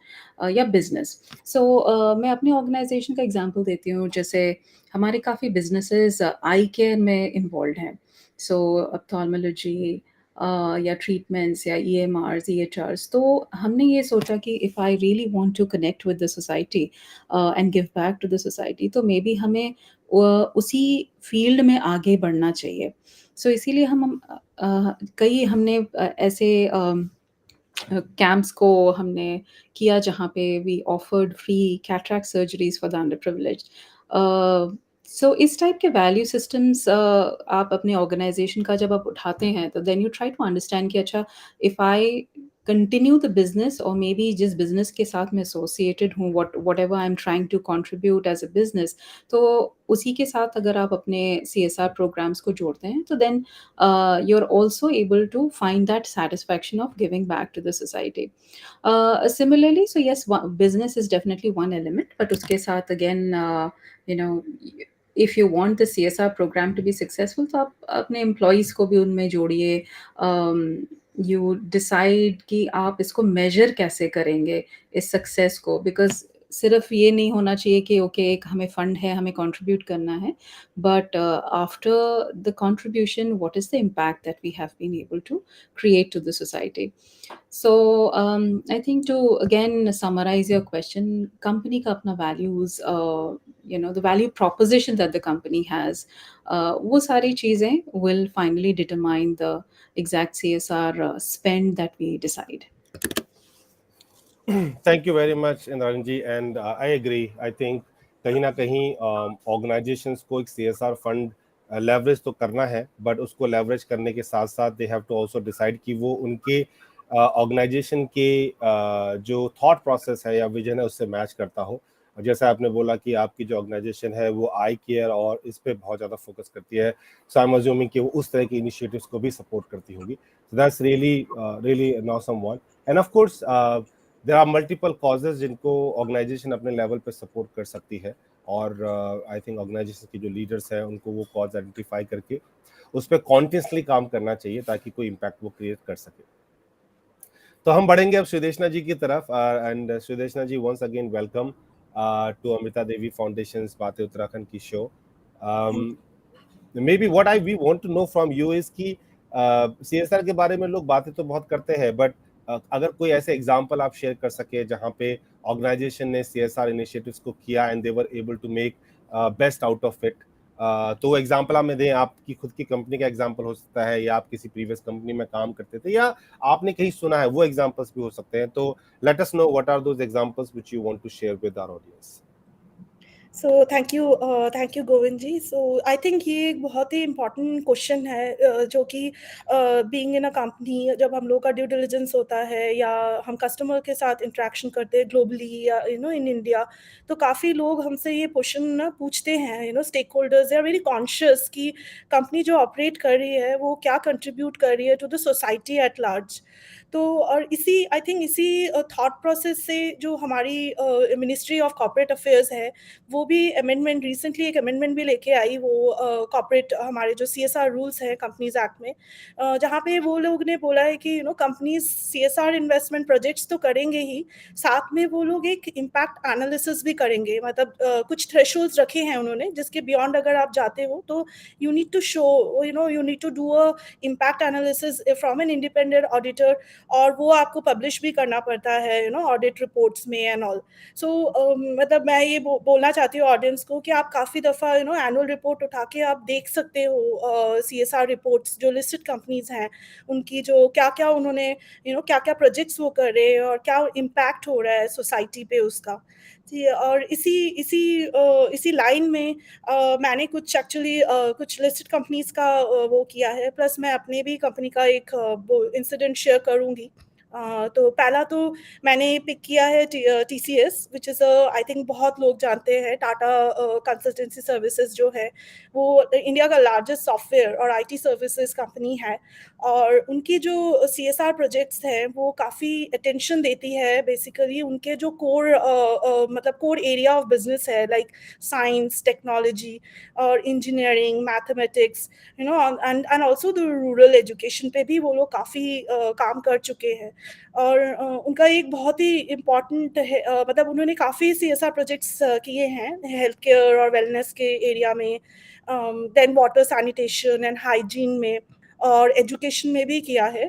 Speaker 7: या बिजनेस। सो मैं अपनी ऑर्गेनाइजेशन का एग्जांपल देती हूँ। जैसे हमारे काफ़ी बिजनेसेस आई केयर में इन्वॉल्व हैं, सो ऑप्थेल्मोलॉजी या ट्रीटमेंट्स या EMRs, EHRs। तो हमने ये सोचा कि if I really want to connect with the society and give back to the society, तो मे बी हमें उसी फील्ड में आगे बढ़ना चाहिए। सो इसीलिए हम कई हमने ऐसे कैंप्स को हमने किया जहाँ पे we offered free cataract surgeries for the underprivileged. So इस टाइप के वैल्यू सिस्टम्स आप अपने ऑर्गेनाइजेशन का जब आप उठाते हैं तो then you try to understand कि अच्छा, if I continue the business, और मे बी जिस बिजनेस के साथ मैं एसोसिएटेड हूँ, whatever I am trying to contribute as a business, तो उसी के साथ अगर आप अपने CSR प्रोग्राम्स को जोड़ते हैं तो then you are also able to find that satisfaction of giving back to the society. Similarly, so yes, business is definitely one element, but उसके साथ again, you know, if you want the CSR program to be successful, तो आप अपने employees को भी उनमें जोड़िए। You decide कि आप इसको measure कैसे करेंगे इस success को, because सिर्फ ये नहीं होना चाहिए कि ओके एक हमें फंड है, हमें कंट्रीब्यूट करना है, but after the contribution what is the impact that we have been able to create to the society. So I think to again summarize your question, company का अपना values, the value proposition that the company has, वो सारी चीज़ें will finally determine the exact CSR spend that we decide.
Speaker 1: Thank you very much, Indrani ji, and I agree. I think कहीं ना कहीं organisations को एक CSR फंड लेवरेज तो करना है, बट उसको लेवरेज करने के साथ साथ they have to also decide कि वो उनके ऑर्गेनाइजेशन के जो थॉट प्रोसेस है या विजन है उससे मैच करता हो। जैसा आपने बोला कि आपकी जो ऑर्गेनाइजेशन है वो आई केयर और इस पे बहुत ज़्यादा फोकस करती है, सो आई एम अज्यूमिंग कि वो उस तरह की इनिशिएटिव्स को भी सपोर्ट करती होगी। So that's really an awesome one. And of course there are multiple causes जिनको ऑर्गेनाइजेशन अपने लेवल पे सपोर्ट कर सकती है, और आई थिंक ऑर्गेनाइजेशन के जो लीडर्स हैं उनको वो कॉज आइडेंटिफाई करके उस पर कॉन्टिन्यूसली काम करना चाहिए ताकि कोई इम्पैक्ट वो क्रिएट कर सके। तो हम बढ़ेंगे अब सुदेशना जी की तरफ, and Sudeshna ji, once again welcome to Amrita Devi foundation बातें उत्तराखंड की show. maybe what we want to know from you is कि CSR के बारे में लोग बातें तो बहुत करते हैं, बट अगर कोई ऐसे एग्जांपल आप शेयर कर सके जहाँ पे ऑर्गेनाइजेशन ने CSR इनिशिएटिव्स को किया and they were able to make best out of it, तो वो एग्जांपल आप में दें। आपकी खुद की कंपनी का एग्जांपल हो सकता है, या आप किसी प्रीवियस कंपनी में काम करते थे, या आपने कहीं सुना है, वो एग्जांपल्स भी हो सकते हैं। तो let us know what are those examples which you want to share with our audience.
Speaker 8: So thank you Govind ji. So I think ये एक बहुत ही इम्पॉर्टेंट क्वेश्चन है, जो कि बीइंग इन अ कंपनी जब हम लोग का ड्यू डिलिजेंस होता है या हम कस्टमर के साथ इंटरेक्शन करते हैं ग्लोबली या इन इंडिया, तो काफ़ी लोग हमसे ये क्वेश्चन ना पूछते हैं। Stakeholders are very conscious कि कंपनी जो ऑपरेट कर रही है वो क्या कंट्रीब्यूट कर रही है to the society at large. तो और आई थिंक इसी थॉट प्रोसेस से जो हमारी मिनिस्ट्री ऑफ कॉर्पोरेट अफेयर्स है वो भी अमेंडमेंट रिसेंटली एक अमेंडमेंट भी लेके आई, वो कॉर्पोरेट हमारे जो CSR रूल्स हैं कंपनीज एक्ट में, जहाँ पे वो लोग ने बोला है कि कंपनीज CSR इन्वेस्टमेंट प्रोजेक्ट्स तो करेंगे ही, साथ में वो लोग एक इम्पैक्ट एनालिसिस भी करेंगे। मतलब कुछ थ्रेशोल्ड्स रखे हैं उन्होंने जिसके बियॉन्ड अगर आप जाते हो तो you need to show you need to do a impact analysis from an independent auditor, और वो आपको पब्लिश भी करना पड़ता है ऑडिट रिपोर्ट्स में एंड ऑल। सो मतलब मैं ये बोलना चाहती हूँ ऑडियंस को कि आप काफ़ी दफ़ा एनुअल रिपोर्ट उठा के आप देख सकते हो CSR रिपोर्ट्स जो लिस्टेड कंपनीज हैं उनकी, जो क्या क्या उन्होंने क्या क्या प्रोजेक्ट्स वो कर रहे हैं और क्या इम्पैक्ट हो रहा है सोसाइटी पे उसका। जी, और इसी लाइन में मैंने कुछ एक्चुअली कुछ लिस्टेड कंपनीज का वो किया है, प्लस मैं अपने भी कंपनी का एक इंसिडेंट शेयर करूँगी। तो पहला तो मैंने पिक किया है TCS, which is I think बहुत लोग जानते हैं, टाटा कंसल्टेंसी सर्विसेज जो है वो इंडिया का लार्जेस्ट सॉफ्टवेयर और IT सर्विसेज कंपनी है, और उनकी जो CSR प्रोजेक्ट्स हैं वो काफ़ी अटेंशन देती है बेसिकली उनके जो मतलब कोर एरिया ऑफ बिजनेस है, लाइक साइंस, टेक्नोलॉजी और engineering, mathematics, and also the rural education पे भी वो लोग काफ़ी काम कर चुके हैं। और उनका एक बहुत ही इम्पॉर्टेंट है, मतलब उन्होंने काफ़ी CSR प्रोजेक्ट्स किए हैं हेल्थ केयर और वेलनेस के एरिया में, then water sanitation and hygiene में, और एजुकेशन में भी किया है।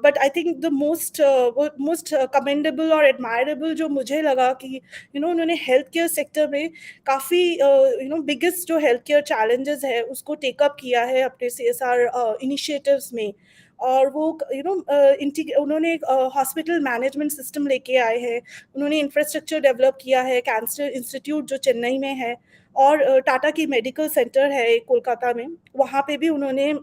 Speaker 8: But I think the most commendable और एडमायरेबल जो मुझे लगा कि उन्होंने हेल्थ केयर सेक्टर में काफ़ी बिगेस्ट जो हेल्थ केयर चैलेंजेस है उसको टेकअप किया है अपने CSR इनिशिएटिव्स में, और वो उन्होंने एक हॉस्पिटल मैनेजमेंट सिस्टम लेके आए हैं, उन्होंने इंफ्रास्ट्रक्चर डेवलप किया है, कैंसर इंस्टीट्यूट जो चेन्नई में है, और टाटा की मेडिकल सेंटर है कोलकाता में, वहाँ पे भी उन्होंने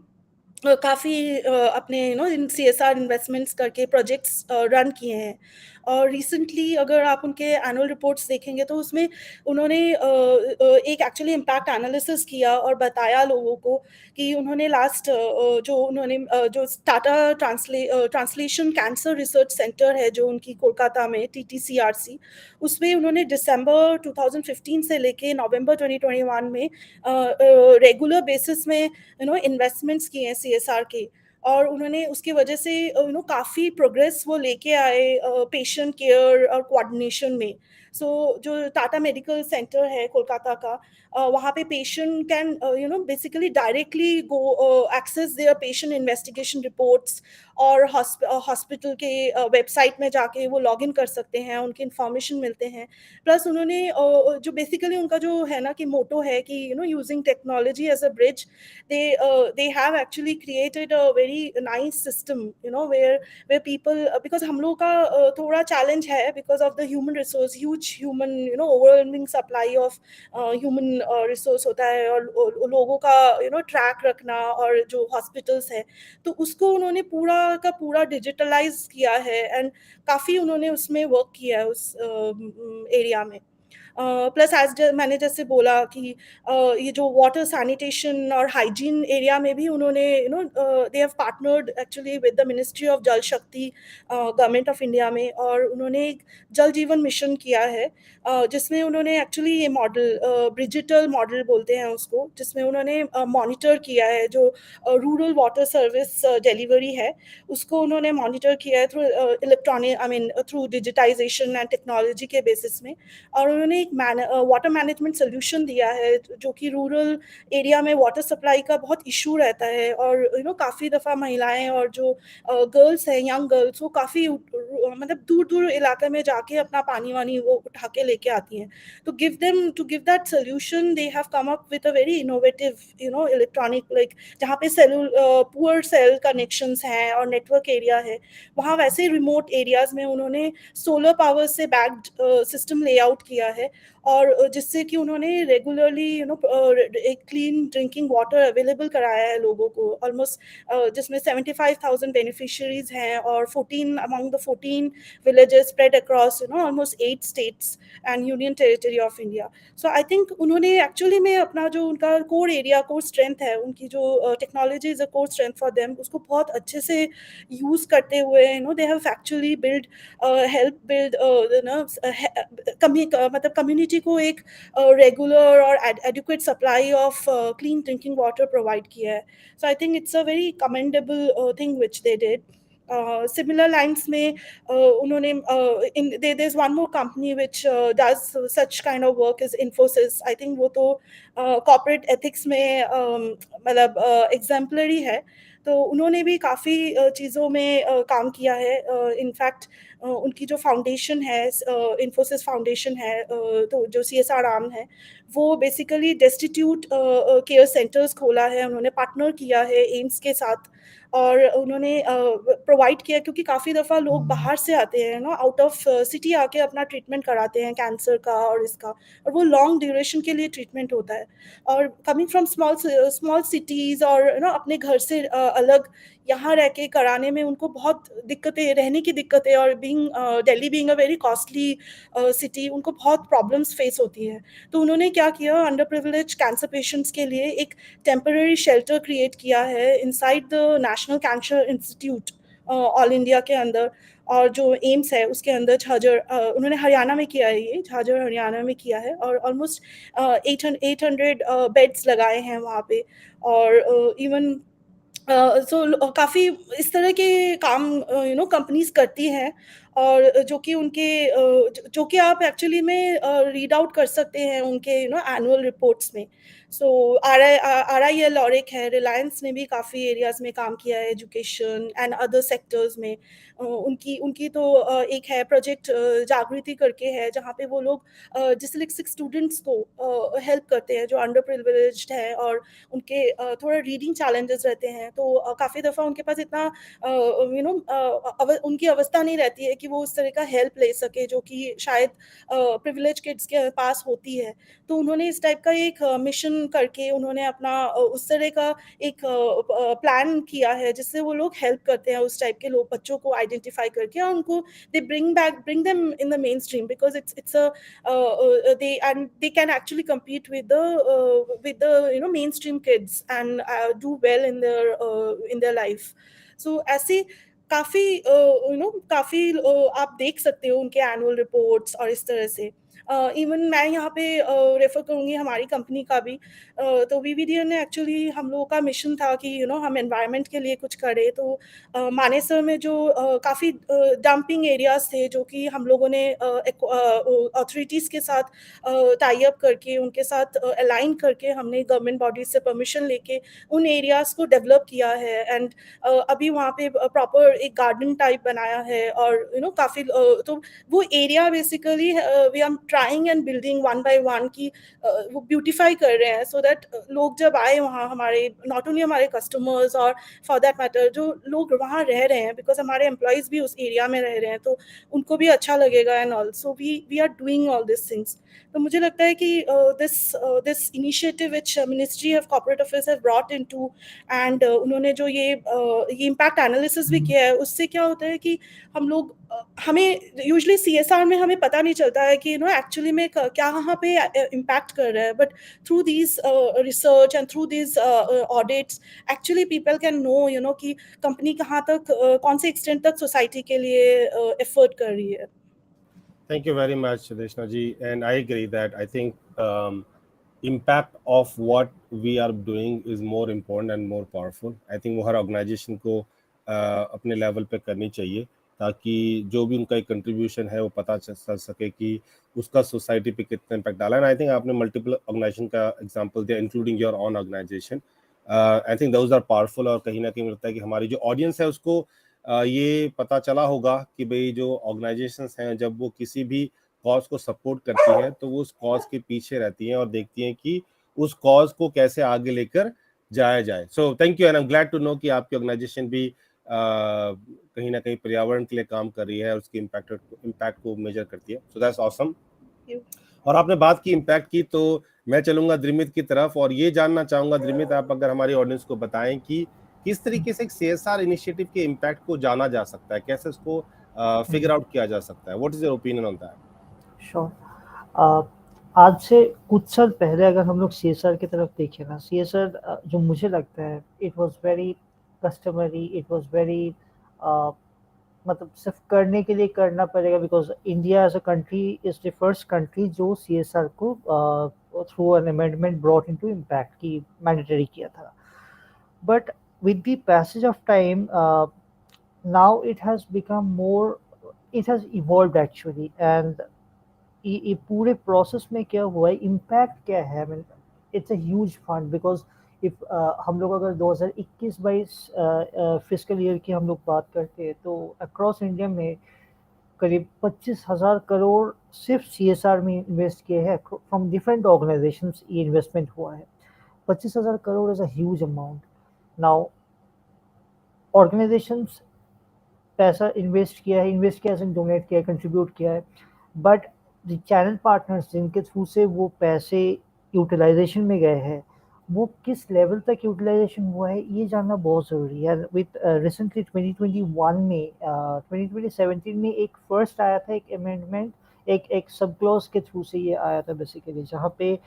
Speaker 8: काफ़ी अपने इन CSR इन्वेस्टमेंट्स करके प्रोजेक्ट्स रन किए हैं। और रिसेंटली अगर आप उनके एनुअल रिपोर्ट्स देखेंगे तो उसमें उन्होंने एक एक्चुअली इम्पैक्ट एनालिसिस किया और बताया लोगों को कि उन्होंने लास्ट जो Tata translation cancer research centre है जो उनकी कोलकाता में TTCRC, उसमें उन्होंने दिसंबर 2015 से लेके नवंबर 2021 में रेगुलर बेसिस में इन्वेस्टमेंट्स किए हैं CSR के, और उन्होंने उसकी वजह से काफ़ी प्रोग्रेस वो लेके आए पेशेंट केयर और कोऑर्डिनेशन में। सो जो टाटा मेडिकल सेंटर है कोलकाता का, वहाँ पे patient can basically directly go access their patient investigation reports, और हॉस्पिटल के वेबसाइट में जाके वो लॉग इन कर सकते हैं, उनकी इन्फॉर्मेशन मिलते हैं। प्लस उन्होंने जो बेसिकली उनका जो है ना कि मोटो है कि using technology as a bridge, they have actually created a very nice system where people, because हम लोग का थोड़ा चैलेंज है because of the human resource, huge human overwhelming supply of human resource होता है, और लोगों का ट्रैक रखना, और जो हॉस्पिटल्स है तो उसको उन्होंने पूरा का पूरा डिजिटलाइज किया है, एंड काफ़ी उन्होंने उसमें वर्क किया है उस एरिया में। प्लस एज मैंने जैसे बोला कि ये जो वाटर सैनिटेशन और हाइजीन एरिया में भी उन्होंने they have partnered actually with the ministry of जल शक्ति गवर्नमेंट ऑफ इंडिया में, और उन्होंने एक जल जीवन मिशन किया है जिसमें उन्होंने एक्चुअली ये मॉडल डिजिटल मॉडल बोलते हैं उसको, जिसमें उन्होंने मॉनिटर किया है जो रूरल वाटर सर्विस डिलीवरी है, उसको उन्होंने मॉनिटर किया है through electronic through digitisation and technology के बेसिस में, और उन्होंने एक वाटर मैनेजमेंट सोल्यूशन दिया है जो कि रूरल एरिया में वाटर सप्लाई का बहुत इशू रहता है, और काफ़ी दफ़ा महिलाएं और जो गर्ल्स हैं, यंग गर्ल्स, वो काफ़ी मतलब दूर दूर इलाके में जाके अपना पानी वानी वो उठा के लेके आती हैं। तो give that solution they have come up with a very innovative electronic, like जहाँ पे पुअर सेल कनेक्शंस हैं और नेटवर्क एरिया है, वहाँ वैसे रिमोट एरियाज में उन्होंने सोलर पावर से बैक्ड सिस्टम लेआउट किया है, और जिससे कि उन्होंने रेगुलरली एक क्लीन ड्रिंकिंग वाटर अवेलेबल कराया है लोगों को, ऑलमोस्ट जिसमें 75,000 बेनिफिशियरीज हैं, और 14 among the 14 villages spread across almost 8 states and union territory of India. So I think उन्होंने एक्चुअली में अपना जो उनका कोर स्ट्रेंथ है, उनकी जो technology is a core strength for them, उसको बहुत अच्छे से यूज करते हुए they have actually help build मतलब कम्युनिटी को एक रेगुलर और adequate supply of clean drinking water provide किया है। सो I think it's a very commendable thing which they did. Similar lines में उन्होंने there is one more company which does such kind of work is Infosys. I think वो तो corporate ethics में मतलब exemplary है, तो उन्होंने भी काफ़ी चीज़ों में काम किया है। इनफैक्ट उनकी जो फाउंडेशन है, इन्फोसिस फाउंडेशन है, तो जो CSR आर्म है, वो बेसिकली डेस्टिट्यूट केयर सेंटर्स खोला है, उन्होंने पार्टनर किया है एम्स के साथ, और उन्होंने प्रोवाइड किया, क्योंकि काफ़ी दफ़ा लोग बाहर से आते हैं आउट ऑफ सिटी आके अपना ट्रीटमेंट कराते हैं कैंसर का और इसका, और वो लॉन्ग ड्यूरेशन के लिए ट्रीटमेंट होता है, और कमिंग फ्रॉम स्मॉल सिटीज़ और अपने घर से अलग यहाँ रह के कराने में उनको बहुत दिक्कतें, रहने की दिक्कतें, और Delhi being a very costly city, उनको बहुत प्रॉब्लम्स फेस होती हैं। तो उन्होंने क्या किया, अंडर प्रिविलेज कैंसर पेशेंट्स के लिए एक टेम्पररी शेल्टर क्रिएट किया है inside the national cancer institute all India के अंदर, और जो एम्स है उसके अंदर झाझर, उन्होंने हरियाणा में किया है, ये झाझर हरियाणा में किया है, और ऑलमोस्ट 800 बेड्स लगाए हैं वहाँ पे, और इवन सो काफ़ी इस तरह के काम कंपनीज करती हैं, और जो कि उनके जो कि आप एक्चुअली में रीड आउट कर सकते हैं उनके एनुअल रिपोर्ट्स में। सो RIL और एक है, रिलायंस ने भी काफ़ी एरियाज में काम किया है, एजुकेशन एंड अदर सेक्टर्स में। उनकी तो एक है प्रोजेक्ट जागृति करके है, जहाँ पे वो लोग डिसलेक्सिक स्टूडेंट्स को हेल्प करते हैं जो अंडर प्रिविलेज्ड है, और उनके थोड़ा रीडिंग चैलेंजेस रहते हैं, तो काफ़ी दफ़ा उनके पास इतना उनकी अवस्था नहीं रहती है कि वो उस तरह का हेल्प ले सके जो कि शायद प्रिविलेज किड्स के पास होती है। तो उन्होंने इस टाइप का एक मिशन करके उन्होंने अपना उस तरह का एक प्लान किया है, जिससे वो लोग हेल्प करते हैं उस टाइप के लोग, बच्चों को आइडेंटिफाई करके, और उनको they bring them in the main stream, because it's a they can actually compete with the mainstream kids and do well in their life. So ऐसे काफ़ी काफ़ी आप देख सकते हो उनके एनुअल रिपोर्ट्स, और इस तरह से इवन मैं यहाँ पे रेफर करूँगी हमारी कंपनी का भी। तो VVDN ने एक्चुअली, हम लोगों का मिशन था कि हम एनवायरनमेंट के लिए कुछ करें, तो मानेसर में जो काफ़ी डंपिंग एरियाज थे, जो कि हम लोगों ने अथॉरिटीज़ के साथ टाई अप करके, उनके साथ अलाइन करके, हमने गवर्नमेंट बॉडीज से परमिशन लेके उन एरियाज़ को डेवलप किया है, एंड अभी वहाँ पे प्रॉपर एक गार्डन टाइप बनाया है, और काफ़ी तो वो area basically we are trying and building one by one की वो ब्यूटिफाई कर रहे हैं, सो दैट लोग जब आए वहाँ, हमारे नॉट ओनली हमारे कस्टमर्स और फॉर दैट मैटर जो लोग वहाँ रह रहे हैं, बिकॉज हमारे एम्प्लॉयज़ भी उस एरिया में रह रहे हैं, तो उनको भी अच्छा लगेगा, and also we are doing all this things. तो मुझे लगता है कि this initiative which ministry of corporate affairs have brought into, and उन्होंने जो ये इम्पैक्ट एनालिसिस भी किया है, उससे क्या होता है कि हम लोग हमें यूजुअली सीएसआर में हमें पता नहीं चलता है कि एक्चुअली में क्या कहाँ पे इम्पैक्ट कर रहा है, but through these research and through these audits actually people can know कि कंपनी कहाँ तक कौन से एक्सटेंट तक सोसाइटी के लिए एफर्ट कर रही है.
Speaker 1: Thank you very much, Sudeshna ji. And I agree that I think impact of what we are doing is more important and more powerful. I think वो हर ऑर्गेनाइजेशन को अपने लेवल पे करनी चाहिए, ताकि जो भी उनका एक कंट्रीब्यूशन है वो पता चल सके कि उसका सोसाइटी पे कितना इम्पैक्ट डाला है. आई थिंक आपने मल्टीपल ऑर्गेनाइजेशन का एग्जांपल दिया, including your own organisation. I think those are powerful. और कहीं ना कहीं मिलता है कि हमारी जो ऑडियंस है उसको ये पता चला होगा कि भाई जो ऑर्गेनाइजेशंस हैं जब वो किसी भी कॉज को सपोर्ट करती हैं तो वो उस कॉज के पीछे रहती हैं और देखती हैं कि उस कॉज को कैसे आगे लेकर जाया जाए. So thank you and I am glad to know कि आपकी ऑर्गेनाइजेशन भी कहीं ना कहीं पर्यावरण के लिए काम कर रही है और उसके इम्पैक्ट को मेजर करती है. So that's awesome. और आपने बात की इम्पैक्ट की, तो मैं चलूंगा द्रिमित की तरफ और ये जानना चाहूंगा, द्रिमित आप अगर हमारी ऑडियंस को बताएं कि किस तरीके से एक सीएसआर इनिशिएटिव के इम्पैक्ट को जाना जा सकता है, कैसे उसको फिगर आउट किया जा सकता है. What is your opinion on that?
Speaker 9: Sure. आज से कुछ साल पहले अगर हम लोग सीएसआर की तरफ देखें ना, सीएसआर जो मुझे लगता है it was very customary, it was very मतलब सिर्फ करने के लिए करना पड़ेगा, because India as a country is the first country जो सीएसआर को through an amendment brought into impact की मैंडेटरी किया था. But with the passage of time, now it has become more, it has evolved actually. And ये पूरे process में क्या हुआ है, इम्पैक्ट क्या है, I mean it's a huge fund. Because if हम लोग अगर 2021-22 फिजिकल ईयर की हम लोग बात करते हैं तो अक्रॉस इंडिया में करीब 25,000 करोड़ सिर्फ सीएसआर में इन्वेस्ट किए हैं फ्रॉम डिफरेंट ऑर्गेनाइजेशंस. ये इन्वेस्टमेंट हुआ है. 25,000 crore is a huge amount. Now organisations पैसा इन्वेस्ट किया है, डोनेट किया है, कंट्रीब्यूट किया है, बट द चैनल पार्टनर्स जिनके थ्रू से वो पैसे यूटिलाइजेशन में गए हैं, वो किस लेवल तक यूटिलाइजेशन हुआ है ये जानना बहुत ज़रूरी है. विद रिसेंटली 2021 में 2017 में एक फर्स्ट आया था एक अमेंडमेंट, एक सब क्लॉज के थ्रू से ये आया था बेसिकली, जहाँ पे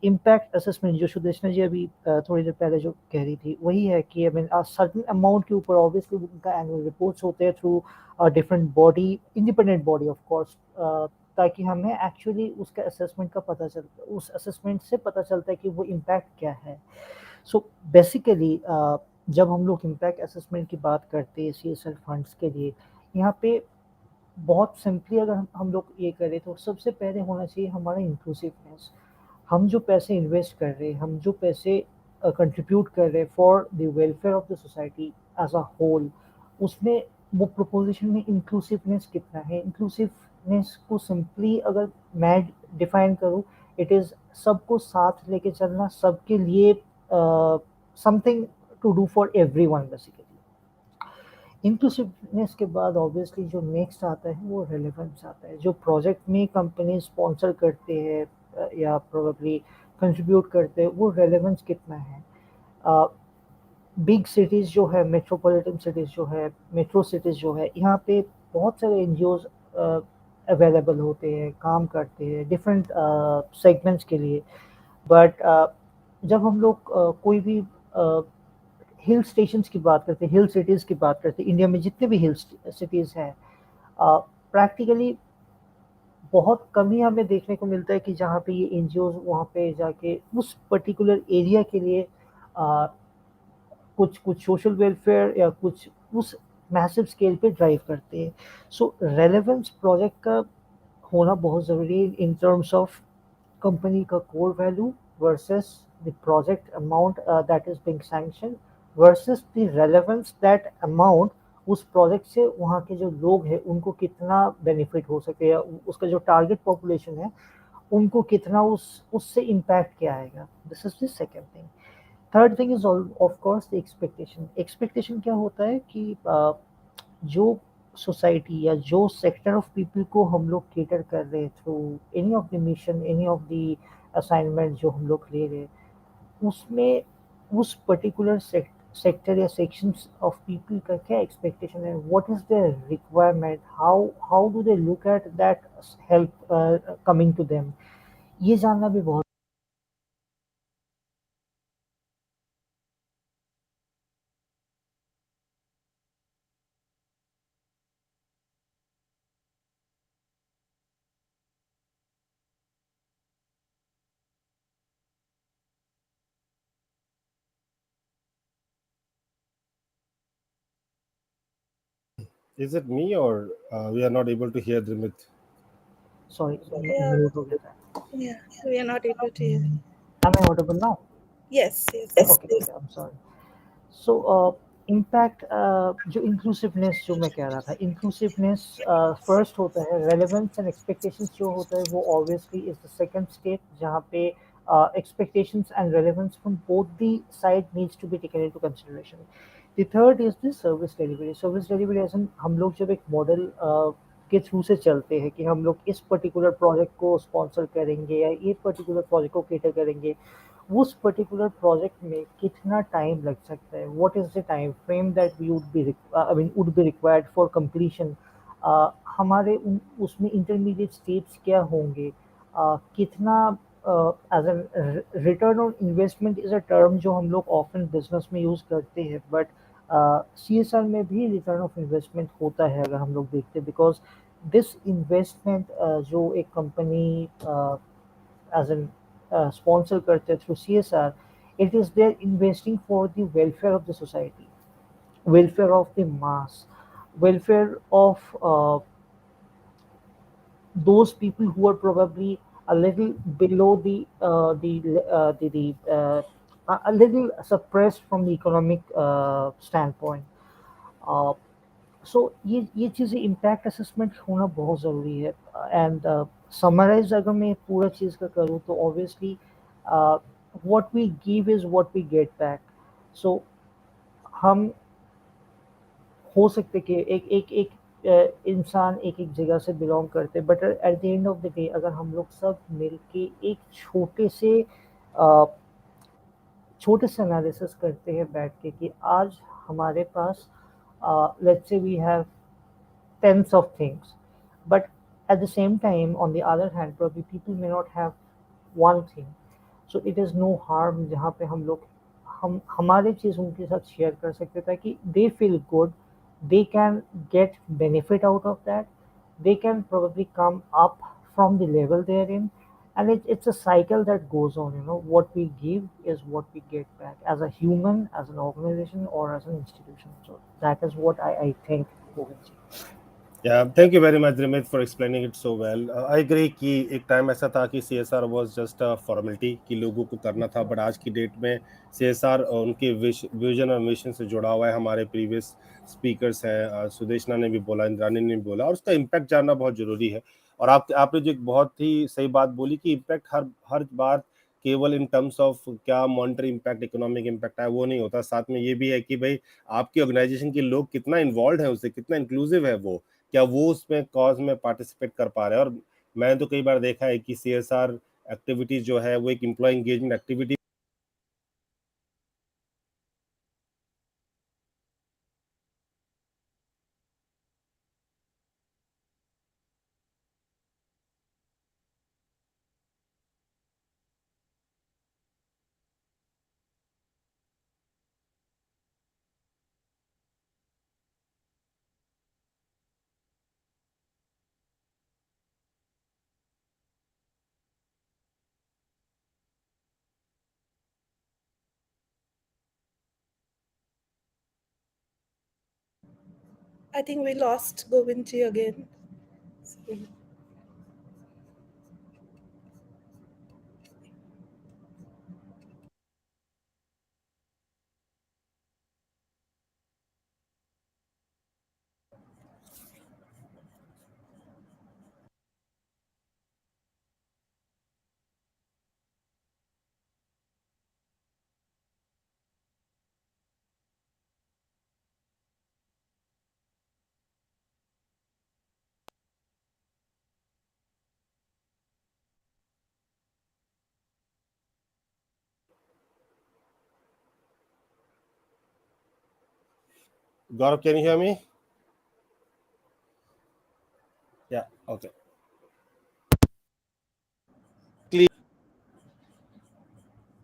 Speaker 9: इम्पैक्ट असेसमेंट जो सुदेशना जी अभी थोड़ी देर पहले जो कह रही थी वही है कि आई मीन सर्टेन अमाउंट के ऊपर ऑब्वियसली उनका एनुअल रिपोर्ट्स होते हैं through different body, independent body of course, ताकि हमें एक्चुअली उसका असेसमेंट का पता चलता, उस असेसमेंट से पता चलता है कि वो इम्पैक्ट क्या है. सो बेसिकली जब हम लोग इम्पैक्ट असेसमेंट की बात करते हैं सीएसआर फंड्स के लिए, यहाँ पे बहुत सिंपली अगर हम लोग ये करें तो सबसे पहले होना चाहिए हमारा इंक्लूसिवनेस. हम जो पैसे इन्वेस्ट कर रहे हैं, हम जो पैसे कंट्रीब्यूट कर रहे हैं for the welfare of the society as a whole, उसमें वो प्रोपोजिशन में इंक्लूसिवनेस कितना है. इंक्लूसिवनेस को सिंपली अगर मैं डिफाइन करूँ, इट इज़ सबको साथ लेके चलना, सबके लिए something to do for everyone basically. Inclusiveness के बाद ऑब्वियसली जो नेक्स्ट आता है वो रेलेवेंस आता है. जो प्रोजेक्ट में कंपनी स्पॉन्सर करते हैं या प्रोबेबली कंट्रीब्यूट करते हैं, वो रेलेवेंस कितना है. बिग सिटीज़ जो है, मेट्रोपॉलिटन सिटीज़ जो है, मेट्रो सिटीज़ जो है, यहाँ पे बहुत सारे एनजीओज अवेलेबल होते हैं, काम करते हैं डिफरेंट सेगमेंट्स के लिए. बट जब हम लोग कोई भी हिल स्टेशंस की बात करते हैं, हिल सिटीज़ की बात करते हैं, इंडिया में जितने भी हिल सिटीज़ हैं, प्रैक्टिकली बहुत कम ही हमें देखने को मिलता है कि जहाँ पे ये एनजीओज वहाँ पे जाके उस पर्टिकुलर एरिया के लिए कुछ सोशल वेलफेयर या कुछ उस मैसिव स्केल पे ड्राइव करते हैं. सो रेलेवेंस प्रोजेक्ट का होना बहुत ज़रूरी है इन टर्म्स ऑफ कंपनी का core value versus the project amount that is being sanction versus the relevance that amount उस प्रोजेक्ट से वहाँ के जो लोग हैं उनको कितना बेनिफिट हो सके, या उसका जो टारगेट पॉपुलेशन है उनको कितना उससे इम्पैक्ट क्या आएगा. This is the second thing. Third thing is of course the expectation क्या होता है कि जो सोसाइटी या जो सेक्टर ऑफ पीपल को हम लोग केटर कर रहे हैं through any of the mission, any of the assignment जो हम लोग ले रहे हैं, उसमें उस पर्टिकुलर सेक्टर या सेक्शंस ऑफ पीपल का क्या एक्सपेक्टेशन है, what is their requirement, how do they look at that help coming to them, ये जानना भी बहुत।
Speaker 1: Is it me or we are not able to hear Drimit?
Speaker 9: Sorry,
Speaker 8: Yeah,
Speaker 9: mute हो गया था।
Speaker 8: yeah, we are not able to hear.
Speaker 9: Am I audible now?
Speaker 8: Yes, yes.
Speaker 9: Okay, okay, I'm sorry. So impact, जो inclusiveness जो मैं कह रहा था, inclusiveness first होता है, रेलेवेंस एंड एक्सपेक्टेशंस जो होता है वो obviously is the second step, जहाँ पे expectations and relevance from both the side needs to be taken into consideration. The third is the service delivery. Service delivery as हम लोग जब एक मॉडल के थ्रू से चलते हैं कि हम लोग इस पर्टिकुलर प्रोजेक्ट को स्पॉन्सर करेंगे या ये पर्टिकुलर प्रोजेक्ट को केटर करेंगे, उस पर्टिकुलर प्रोजेक्ट में कितना टाइम लग सकता है, what is the time frame that we would be required for completion, हमारे उसमें इंटरमीडिएट स्टेप्स क्या होंगे, कितना as an return on investment is a term जो हम लोग ऑफन बिजनेस में यूज करते हैं, बट CSR में भी रिटर्न ऑफ इन्वेस्टमेंट होता है अगर हम लोग देखते हैं, बिकॉज दिस इन्वेस्टमेंट जो एक कंपनी as an sponsor करते through CSR, it is there investing for the welfare of the society, welfare of the mass, welfare of those people who are probably a little below a little suppressed from the economic standpoint. Uh, सो ये चीज़ें impact assessment होना बहुत ज़रूरी है। And summarise अगर मैं पूरा चीज़ का करूँ तो obviously what we give is what we get back. So हम हो सकते कि एक एक एक इंसान एक एक जगह से बिलोंग करते, but at the end of the day अगर हम लोग सब मिल के एक अ, छोटे से एनालिसिस करते हैं बैठ के कि आज हमारे पास let's say we have tens of things. But at the same time, on the other hand, probably people may not have one thing. So it is no harm जहाँ पे हम लोग हम हमारे चीज़ उनके साथ शेयर कर सकते ताकि they feel good, they can get benefit out of that, they can probably come up from the level they're in, and it's a cycle that goes on. You know, what we give is what we get back as a human, as an organization, or as an institution. So that is what I think. Govind.
Speaker 1: Yeah, thank you very much, Drimit, for explaining it so well. I agree कि एक time ऐसा था कि CSR was just a formality कि लोगों को करना था, बट आज की डेट में CSR उनके विजन और मिशन से जुड़ा हुआ है। हमारे प्रीवियस स्पीकर्स हैं, सुदेशना ने भी बोला, इंद्रानी ने भी बोला, और उसका इम्पैक्ट जानना बहुत जरूरी है। और आपने जो एक बहुत ही सही बात बोली कि इम्पैक्ट हर हर बार केवल इन टर्म्स ऑफ क्या मॉनिटरी इम्पैक्ट, इकोनॉमिक इम्पैक्ट है, वो नहीं होता। साथ में ये भी है कि भाई आपकी ऑर्गेनाइजेशन के लोग कितना इन्वॉल्व है, उससे कितना इंक्लूसिव है, वो क्या वो उसमें कॉज में पार्टिसिपेट कर पा रहे हैं। और मैंने तो कई बार देखा है कि CSR एक्टिविटीज जो है वो एक employee engagement activity
Speaker 8: I think we lost Govindji again.
Speaker 1: Gaurav, can you hear me? Yeah, okay.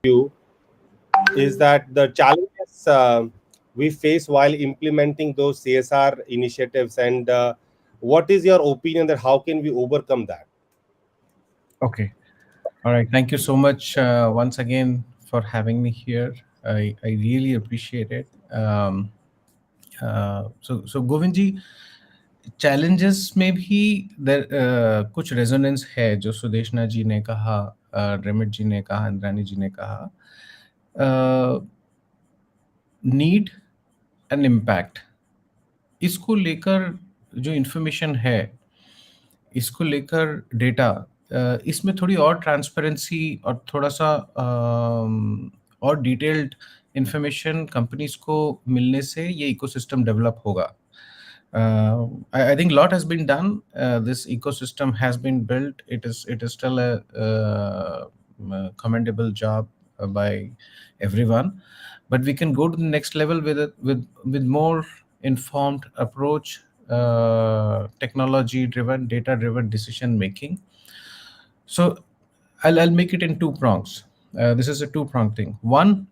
Speaker 1: You is that the challenges we face while implementing those CSR initiatives, and what is your opinion that how can we overcome that?
Speaker 10: Okay. All right. Thank you so much once again for having me here. I really appreciate it. So Govind ji, challenges में भी कुछ resonance है जो सुदेशना जी ने कहा, ड्रिमिट जी ने कहा, इंद्रानी जी ने कहा. नीड एंड इम्पैक्ट, इसको लेकर जो इन्फॉर्मेशन है, इसको लेकर डेटा, इसमें थोड़ी और ट्रांसपेरेंसी और थोड़ा सा और डिटेल्ड इंफॉर्मेशन कंपनीज को मिलने से ये इकोसिस्टम डेवलप होगा. I think a lot has been done. This ecosystem has been built. It is still a commendable job by everyone, but we can go to the next level with more informed approach, technology driven, data driven decision making. So I'll make it in two prongs. This is a two prong thing. One,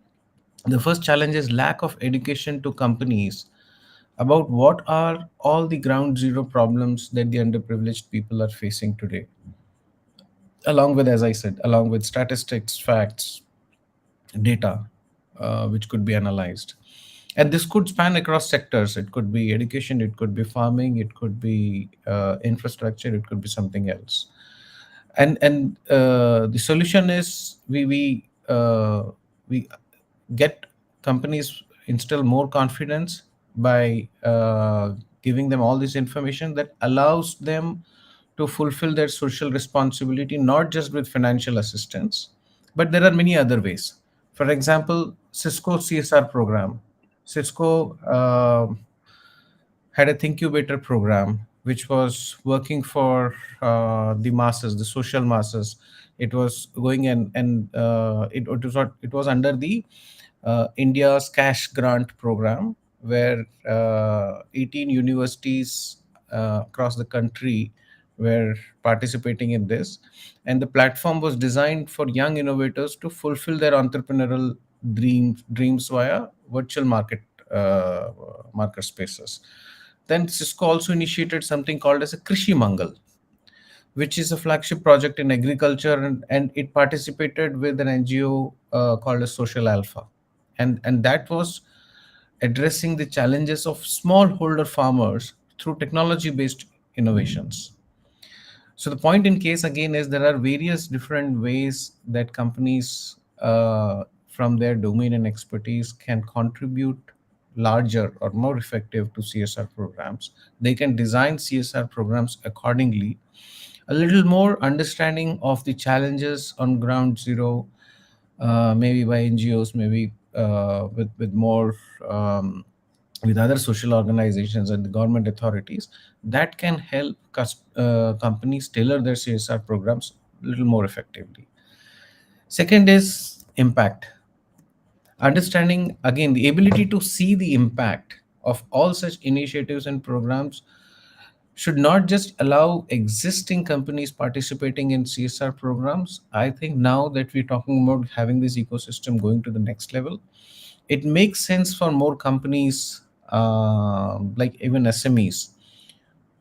Speaker 10: the first challenge is lack of education to companies about what are all the ground zero problems that the underprivileged people are facing today, along with, as I said, along with statistics, facts, data, which could be analyzed. And this could span across sectors. It could be education, it could be farming, it could be infrastructure, it could be something else. And the solution is we get companies instill more confidence by giving them all this information that allows them to fulfill their social responsibility, not just with financial assistance, but there are many other ways. For example, Cisco CSR program. Cisco had a Thinkubator program which was working for the masses, the social masses. It was going it was under the India's cash grant program, where 18 universities across the country were participating in this, and the platform was designed for young innovators to fulfill their entrepreneurial dreams via virtual market spaces. Then Cisco also initiated something called as a Krishi Mangal, which is a flagship project in agriculture, and it participated with an NGO called as Social Alpha. And that was addressing the challenges of smallholder farmers through technology-based innovations. So the point in case again is there are various different ways that companies from their domain and expertise can contribute larger or more effective to CSR programs. They can design CSR programs accordingly. A little more understanding of the challenges on ground zero, maybe by NGOs, maybe with more with other social organizations and the government authorities, that can help companies tailor their CSR programs a little more effectively. Second is impact. Understanding, again, the ability to see the impact of all such initiatives and programs should not just allow existing companies participating in CSR programs. I think now that we're talking about having this ecosystem going to the next level, it makes sense for more companies, like even SMEs,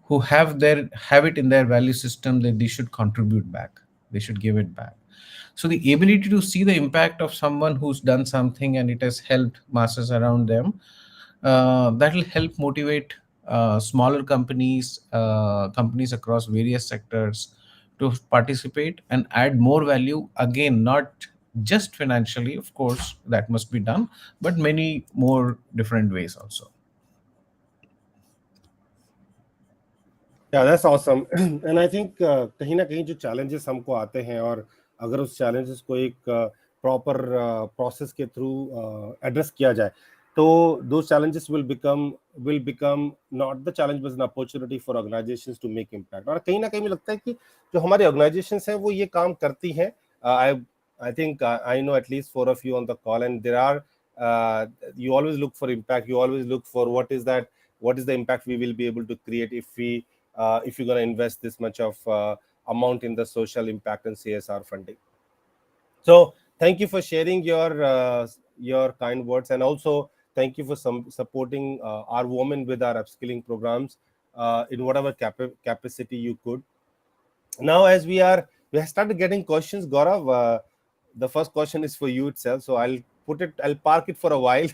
Speaker 10: who have it in their value system that they should contribute back, they should give it back. So the ability to see the impact of someone who's done something and it has helped masses around them, that will help motivate smaller companies across various sectors to participate and add more value. Again, not just financially, of course, that must be done, but many more different ways also.
Speaker 1: Yeah, that's awesome. And I think कहीं ना कहीं जो challenges हमको आते हैं, और अगर उस challenges को एक proper process के through address किया जाए, तो those challenges will become not the challenge but an opportunity for organizations to make impact. और कहीं ना कहीं मुझे लगता है कि जो हमारे organizations हैं वो ये काम करती हैं. I think I know at least 4 of you on the call, and there are uh, you always look for impact. You always look for what is the impact we will be able to create if you're going to invest this much of amount in the social impact and CSR funding. So thank you for sharing your kind words, and also thank you for supporting our women with our upskilling programs in whatever capacity you could. Now, as we have started getting questions, Gaurav, the first question is for you itself, so I'll park it for a while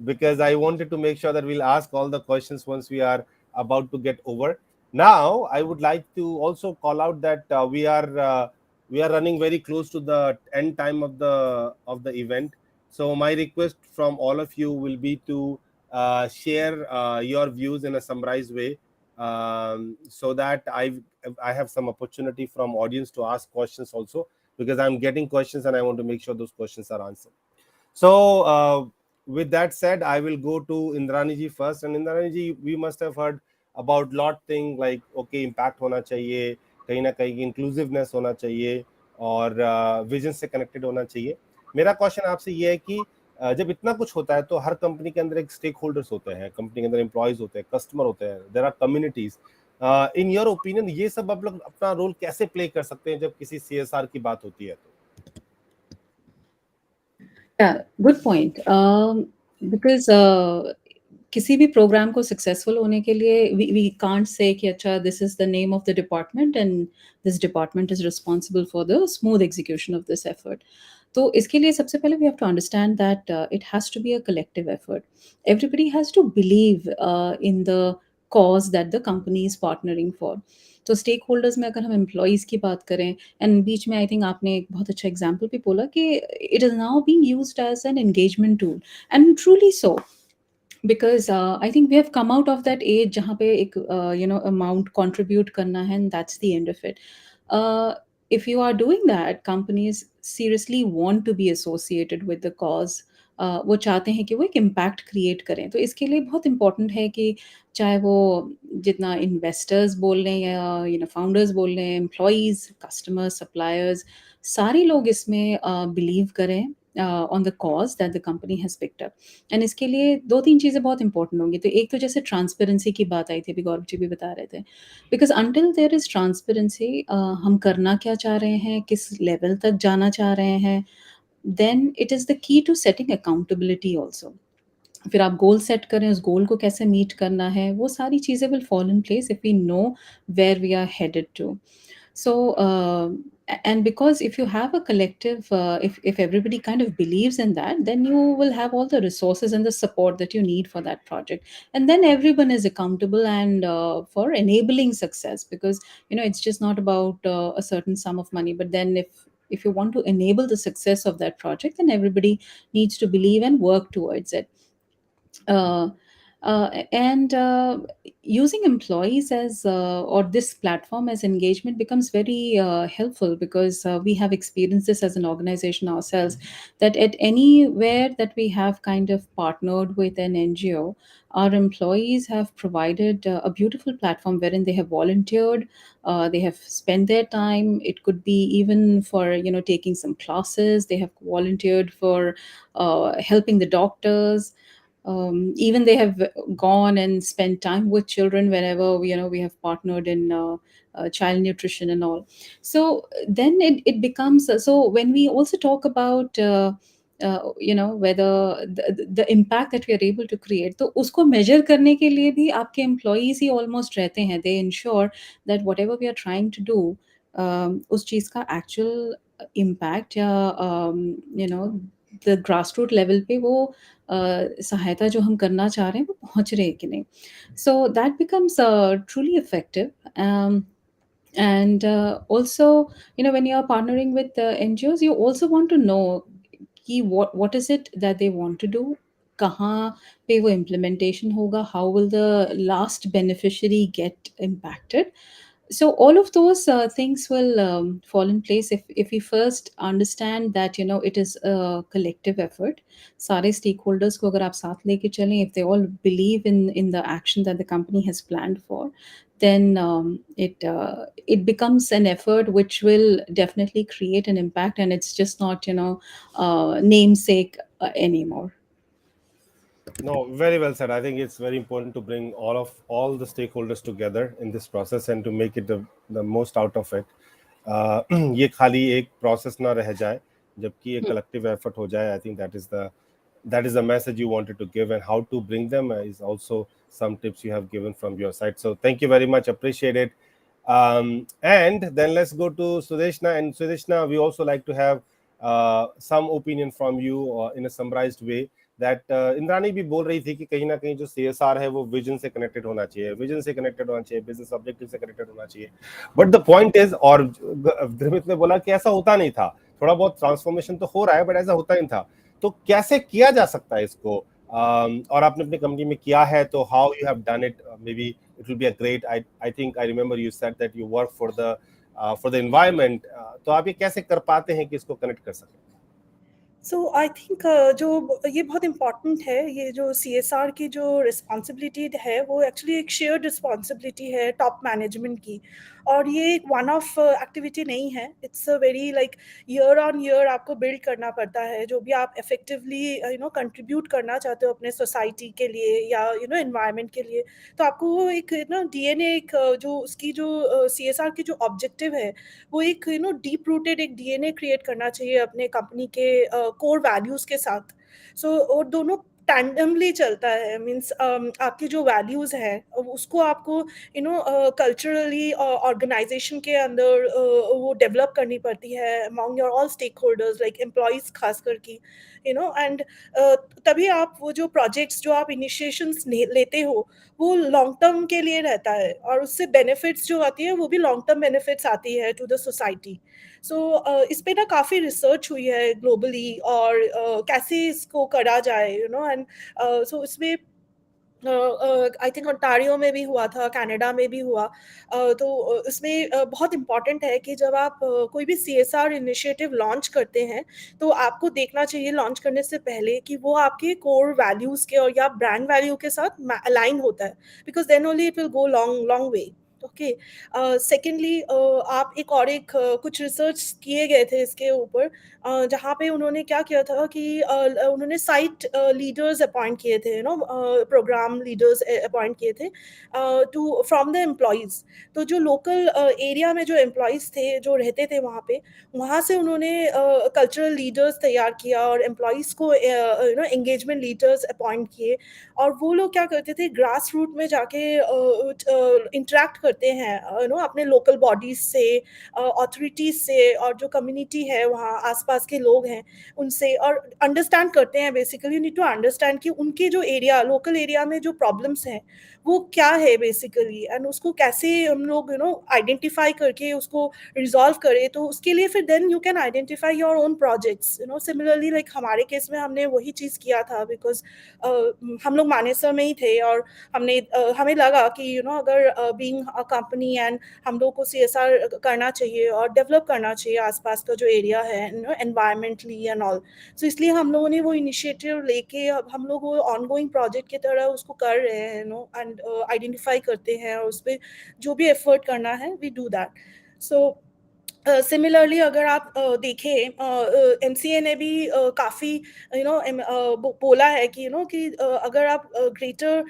Speaker 1: because I wanted to make sure that we'll ask all the questions once we are about to get over. Now I would like to also call out that we are running very close to the end time of the event. So my request from all of you will be to share your views in a summarized way, so that I have some opportunity from audience to ask questions also, because I'm getting questions and I want to make sure those questions are answered. So with that said, I will go to Indrani ji first. And Indrani ji, we must have heard about lot thing like, okay, impact होना चाहिए, कहीं ना कहीं inclusiveness होना चाहिए, और vision से connected होना चाहिए. मेरा क्वेश्चन आपसे ये है कि जब इतना कुछ होता है तो हर कंपनी के अंदर एक स्टेक होल्डर्स होते हैं, कंपनी के अंदर एम्प्लॉयज होते हैं, कस्टमर होते हैं, there are communities. In your opinion ये सब आप लोग अपना रोल कैसे प्ले कर सकते हैं जब किसी CSR की बात होती है तो?
Speaker 7: Yeah, good point. Because किसी भी प्रोग्राम को सक्सेसफुल होने के लिए we can't say कि अच्छा this is the name of the department and this department is responsible for the smooth execution of this effort. तो इसके लिए सबसे पहले we have to understand that it has to be a collective effort. Everybody has to believe in the cause that the company is partnering for. तो stake holders में अगर हम employees की बात करें, एंड बीच में आई थिंक आपने एक बहुत अच्छा एग्जाम्पल भी बोला कि it is now being used as an engagement tool, and truly so. Because I think we have come out of that age जहाँ पे एक amount contribute करना है, and that's the end of it. uh, if you are doing that, companies seriously want to be associated with the cause. वो चाहते हैं कि वो एक इम्पैक्ट क्रिएट करें. तो इसके लिए बहुत इम्पॉर्टेंट है कि चाहे वो जितना इन्वेस्टर्स बोल रहे हैं या फाउंडर्स बोल रहे हैं, एम्प्लॉयज़, कस्टमर्स, सप्लायर्स, सारे लोग इसमें बिलीव करें on the cause that the company has picked up. And इसके लिए 2-3 चीज़ें बहुत इंपॉर्टेंट होंगी. तो एक तो जैसे ट्रांसपेरेंसी की बात आई थी, अभी गौरव जी भी बता रहे थे. Because until there is transparency, हम करना क्या चाह रहे हैं, किस लेवल तक जाना चाह रहे हैं, then it is the key to setting accountability also. फिर आप गोल सेट करें, उस गोल को कैसे मीट करना है, वो सारी चीज़ें will fall in place if we know where we are headed to. So and because if you have a collective, if everybody kind of believes in that, then you will have all the resources and the support that you need for that project, and then everyone is accountable and for enabling success. Because it's just not about a certain sum of money, but then if you want to enable the success of that project, then everybody needs to believe and work towards it. uh, and using employees as or this platform as engagement becomes very helpful, because we have experienced this as an organization ourselves, that at anywhere that we have kind of partnered with an NGO, our employees have provided a beautiful platform wherein they have volunteered, they have spent their time. It could be even for taking some classes. They have volunteered for helping the doctors. Even they have gone and spent time with children whenever we have partnered in child nutrition and all. So then it becomes so when we also talk about whether the impact that we are able to create, तो उसको measure करने के लिए भी आपके employees ही almost रहते हैं. They ensure that whatever we are trying to do, उस चीज़ का actual impact या the grassroots level पे वो सहायता जो हम करना चाह रहे हैं वो पहुंच रहे हैं कि नहीं. So that becomes truly effective. And also, when you are partnering with NGOs, you also want to know कि what is it that they want to do, कहाँ पे वो implementation होगा, how will the last beneficiary get impacted. So all of those things will fall in place if we first understand that it is a collective effort. सारे stakeholders को अगर आप साथ लेके चलें, if they all believe in the action that the company has planned for, then it becomes an effort which will definitely create an impact, and it's just not namesake anymore.
Speaker 1: No, very well said. I think it's very important to bring all the stakeholders together in this process and to make it the most out of it. ये खाली एक process ना रह जाए, जबकि एक collective effort हो जाए. I think that is the message you wanted to give, and how to bring them is also some tips you have given from your side. So thank you very much. Appreciate it. And then let's go to Sudeshna. And Sudeshna, we also like to have some opinion from you in a summarized way. That Indrani भी बोल रही थी कि कहीं ना कहीं जो CSR है वो विजन से कनेक्टेड होना चाहिए, विजन से कनेक्टेड होना चाहिए, बिजनेस ऑब्जेक्टिव से कनेक्टेड होना चाहिए. बट द पॉइंट इज, और धृमित ने बोला कि ऐसा होता नहीं था, थोड़ा बहुत ट्रांसफॉर्मेशन तो हो रहा है बट ऐसा होता नहीं था. तो कैसे किया जा सकता है इसको, और आपने अपनी कंपनी में किया है तो how you have done it. May be it will be a great, I think I remember you said that you work for the environment. तो आप ये कैसे कर पाते हैं कि इसको कनेक्ट कर सकें?
Speaker 8: सो आई थिंक जो ये बहुत इम्पॉर्टेंट है, ये जो CSR की जो रिस्पॉन्सिबिलिटी है वो एक्चुअली एक शेयर्ड रिस्पॉन्सिबिलिटी है टॉप मैनेजमेंट की. और ये एक वन ऑफ एक्टिविटी नहीं है. It's a very like year on year आपको बिल्ड करना पड़ता है. जो भी आप इफेक्टिवली कंट्रीब्यूट करना चाहते हो अपने सोसाइटी के लिए या एनवायरनमेंट के लिए, तो आपको वो एक DNA, एक जो उसकी जो CSR की जो ऑब्जेक्टिव है वो एक डीप रूटेड एक DNA क्रिएट करना चाहिए अपने कंपनी के कोर वैल्यूज के साथ. सो और दोनों टैंडमली चलता है. मीन्स आपकी जो वैल्यूज हैं उसको आपको कल्चरली ऑर्गेनाइजेशन के अंदर वो डेवलप करनी पड़ती है among your all stakeholders like employees खास करके. एंड तभी आप वो जो प्रोजेक्ट्स जो आप इनिशिएशंस लेते हो वो लॉन्ग टर्म के लिए रहता है, और उससे बेनिफिट्स जो आती है वो भी लॉन्ग टर्म बेनिफिट्स आती है टू द सोसाइटी. सो इस पे ना काफ़ी रिसर्च हुई है ग्लोबली, और कैसे इसको करा जाए एंड सो इसमें आई थिंक ओंटारियो में भी हुआ था, कनाडा में भी हुआ. तो इसमें बहुत इम्पॉर्टेंट है कि जब आप कोई भी CSR इनिशिएटिव लॉन्च करते हैं तो आपको देखना चाहिए लॉन्च करने से पहले कि वो आपके कोर वैल्यूज़ के और या ब्रांड वैल्यू के साथ अलाइन होता है, because then only it will go long long way. Okay. Secondly आप एक कुछ रिसर्च किए गए थे इसके ऊपर, जहाँ पे उन्होंने क्या किया था कि उन्होंने साइट लीडर्स अपॉइंट किए थे, प्रोग्राम लीडर्स अपॉइंट किए थे टू फ्रॉम द एम्प्लॉयज़. तो जो लोकल एरिया में जो एम्प्लॉयज़ थे जो रहते थे वहाँ से उन्होंने कल्चरल लीडर्स तैयार किया और एम्प्लॉयज़ को एंगेजमेंट लीडर्स अपॉइंट किए. और वो लोग क्या करते थे, ग्रास रूट में जाके इंटरेक्ट करते हैं अपने लोकल बॉडीज से, अथॉरिटीज से, और जो कम्युनिटी है वहाँ आसपास के लोग हैं उनसे, और अंडरस्टैंड करते हैं. Basically you need to understand कि उनके जो एरिया लोकल एरिया में जो प्रॉब्लम्स हैं वो क्या है बेसिकली, एंड उसको कैसे हम लोग आइडेंटिफाई करके उसको रिजॉल्व करें. तो उसके लिए फिर then you can identify your own projects. Similarly like हमारे केस में हमने वही चीज़ किया था, बिकॉज हम लोग मानेसर में ही थे और हमें लगा कि अगर बीइंग अ कंपनी एंड हम लोग को CSR करना चाहिए और डेवलप करना चाहिए आसपास का जो एरिया है एनवायरमेंटली एंड ऑल. सो इसलिए हम लोगों ने वो इनिशिएटिव लेके अब हम लोग वो ऑनगोइंग प्रोजेक्ट की तरह उसको कर रहे हैं एंड आइडेंटिफाई करते हैं, और उस पर जो भी एफर्ट करना है we do that. So similarly अगर आप देखें, MCA ने भी काफ़ी बोला है कि कि अगर आप ग्रेटर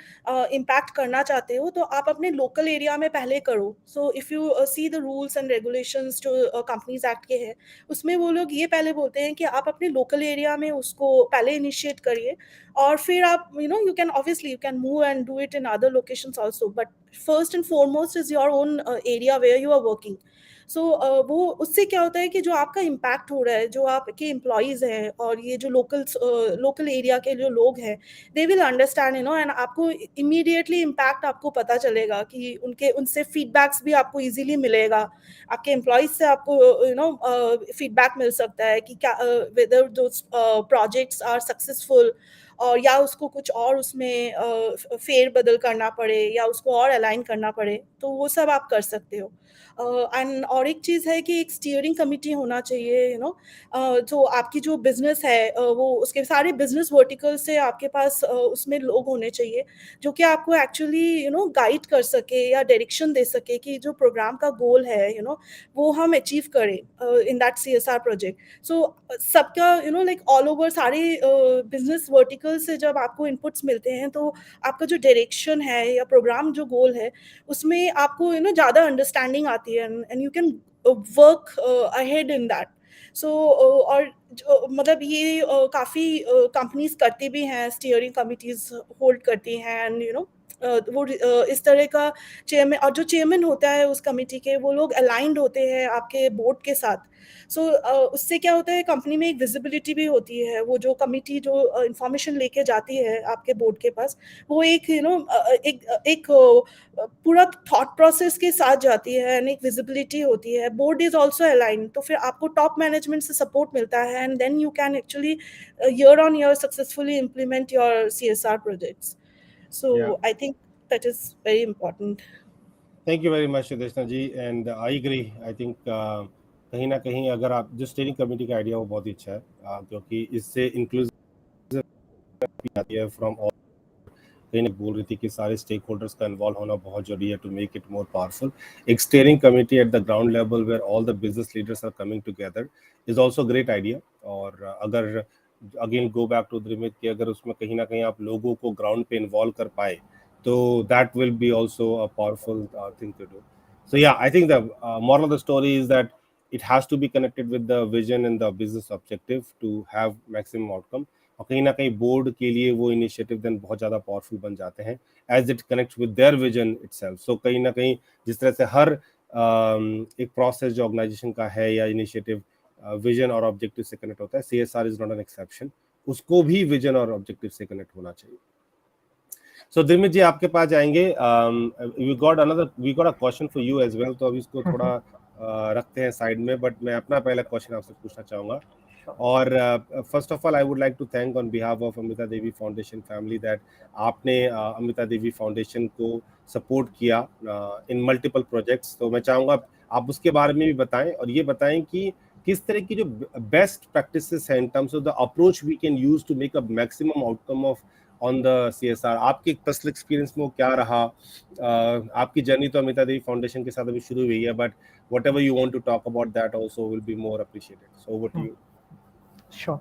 Speaker 8: इम्पैक्ट करना चाहते हो तो आप अपने लोकल एरिया में पहले करो. So if you see the rules and regulations जो कंपनीज एक्ट के हैं उसमें वो लोग ये पहले बोलते हैं कि आप अपने लोकल एरिया में उसको पहले इनिशिएट करिए, और फिर आप you can obviously you can move and do it in other locations also, but first and foremost is your own area where you are working. So वो उससे क्या होता है कि जो आपका इम्पैक्ट हो रहा है, जो आपके एम्प्लॉयज़ हैं और ये जो लोकल एरिया के जो लोग हैं, दे विल अंडरस्टैंड एंड आपको इमीडिएटली इम्पैक्ट आपको पता चलेगा कि उनसे फीडबैक्स भी आपको इजीली मिलेगा. आपके एम्प्लॉयज़ से आपको फीडबैक मिल सकता है कि क्या whether those projects are successful, और या उसको कुछ और उसमें फेर बदल करना पड़े या उसको और अलाइन करना पड़े, तो वो सब आप कर सकते हो. एंड और एक चीज़ है कि एक स्टीयरिंग कमिटी होना चाहिए, तो आपकी जो बिजनेस है वो उसके सारे बिजनेस वर्टिकल से आपके पास उसमें लोग होने चाहिए जो कि आपको एक्चुअली गाइड कर सके या डायरेक्शन दे सके कि जो प्रोग्राम का गोल है वो हम अचीव करें इन दैट CSR प्रोजेक्ट। सो सबका लाइक ऑल ओवर सारे बिजनेस वर्टिकल से जब आपको इनपुट्स मिलते हैं तो आपका जो डायरेक्शन है या प्रोग्राम जो गोल है उसमें आपको ज़्यादा अंडरस्टैंडिंग आती है and you can work ahead in that. So और मतलब ये काफ़ी कंपनीज करती भी हैं, स्टीयरिंग कमिटीज होल्ड करती हैं एंड वो इस तरह का चेयरमैन और जो चेयरमैन होता है उस कमिटी के वो लोग अलाइंड होते हैं आपके बोर्ड के साथ। सो उससे क्या होता है कंपनी में एक विजिबिलिटी भी होती है, वो जो कमिटी जो इंफॉर्मेशन लेके जाती है आपके बोर्ड के पास वो एक एक पूरा थॉट प्रोसेस के साथ जाती है एंड एक विजिबिलिटी होती है, बोर्ड इज आल्सो अलाइन, तो फिर आपको टॉप मैनेजमेंट से सपोर्ट मिलता है and then you can actually year on year successfully implement your CSR projects. So I think that is very important.
Speaker 1: Thank you very much Sudeshna ji, and I agree. I think कहीं ना कहीं अगर आप जो steering committee का idea वो बहुत ही अच्छा है, क्योंकि इससे इंक्लूसिव आती है फ्रॉम ऑल। कहीं ना बोल रही थी कि सारे स्टेक होल्डर्स का इन्वॉल्व होना बहुत जरूरी है to make it more powerful. एक steering committee at the ground level where all the business leaders are coming together is also great idea. और अगर अगेन गो बैक टू द्रिमित कि अगर उसमें कहीं ना कहीं आप लोगों को ग्राउंड पे इन्वॉल्व कर पाए तो that will be also a powerful thing to do. So yeah, I think the moral of the story is that it has to be connected with the vision and the business objective to have maximum outcome. और कहीं ना कहीं board के लिए वो initiative then बहुत ज़्यादा powerful बन जाते हैं as it connect with their vision itself. So कहीं ना कहीं जिस तरह से हर एक प्रोसेस जो ऑर्गेनाइजेशन का है या इनिशिएटिव विजन और ऑब्जेक्टिव से कनेक्ट होता है, CSR is not an exception, उसको भी विजन और ऑब्जेक्टिव से कनेक्ट होना चाहिए। सो द्रिमित जी आपके पास जाएंगे। We got a question for you as well, तो अभी इसको थोड़ा रखते हैं साइड में, बट मैं अपना पहला क्वेश्चन आपसे पूछना चाहूँगा। और first of all I would like to thank on behalf of Amrita Devi Foundation family that आपने अमृता देवी फाउंडेशन को सपोर्ट किया इन मल्टीपल प्रोजेक्ट्स। तो मैं चाहूँगा आप उसके बारे में भी बताएं और ये बताएं कि किस तरह की जो बेस्ट प्रैक्टिसेस हैं in terms of the approach we can use to make a maximum outcome of on the CSR। आपके पर्सनल एक्सपीरियंस में वो क्या रहा? आपकी जर्नी तो अमृता देवी फाउंडेशन के साथ अभी शुरू हुई है, but whatever you want to talk about that also will be more appreciated. So over to you.
Speaker 9: Sure.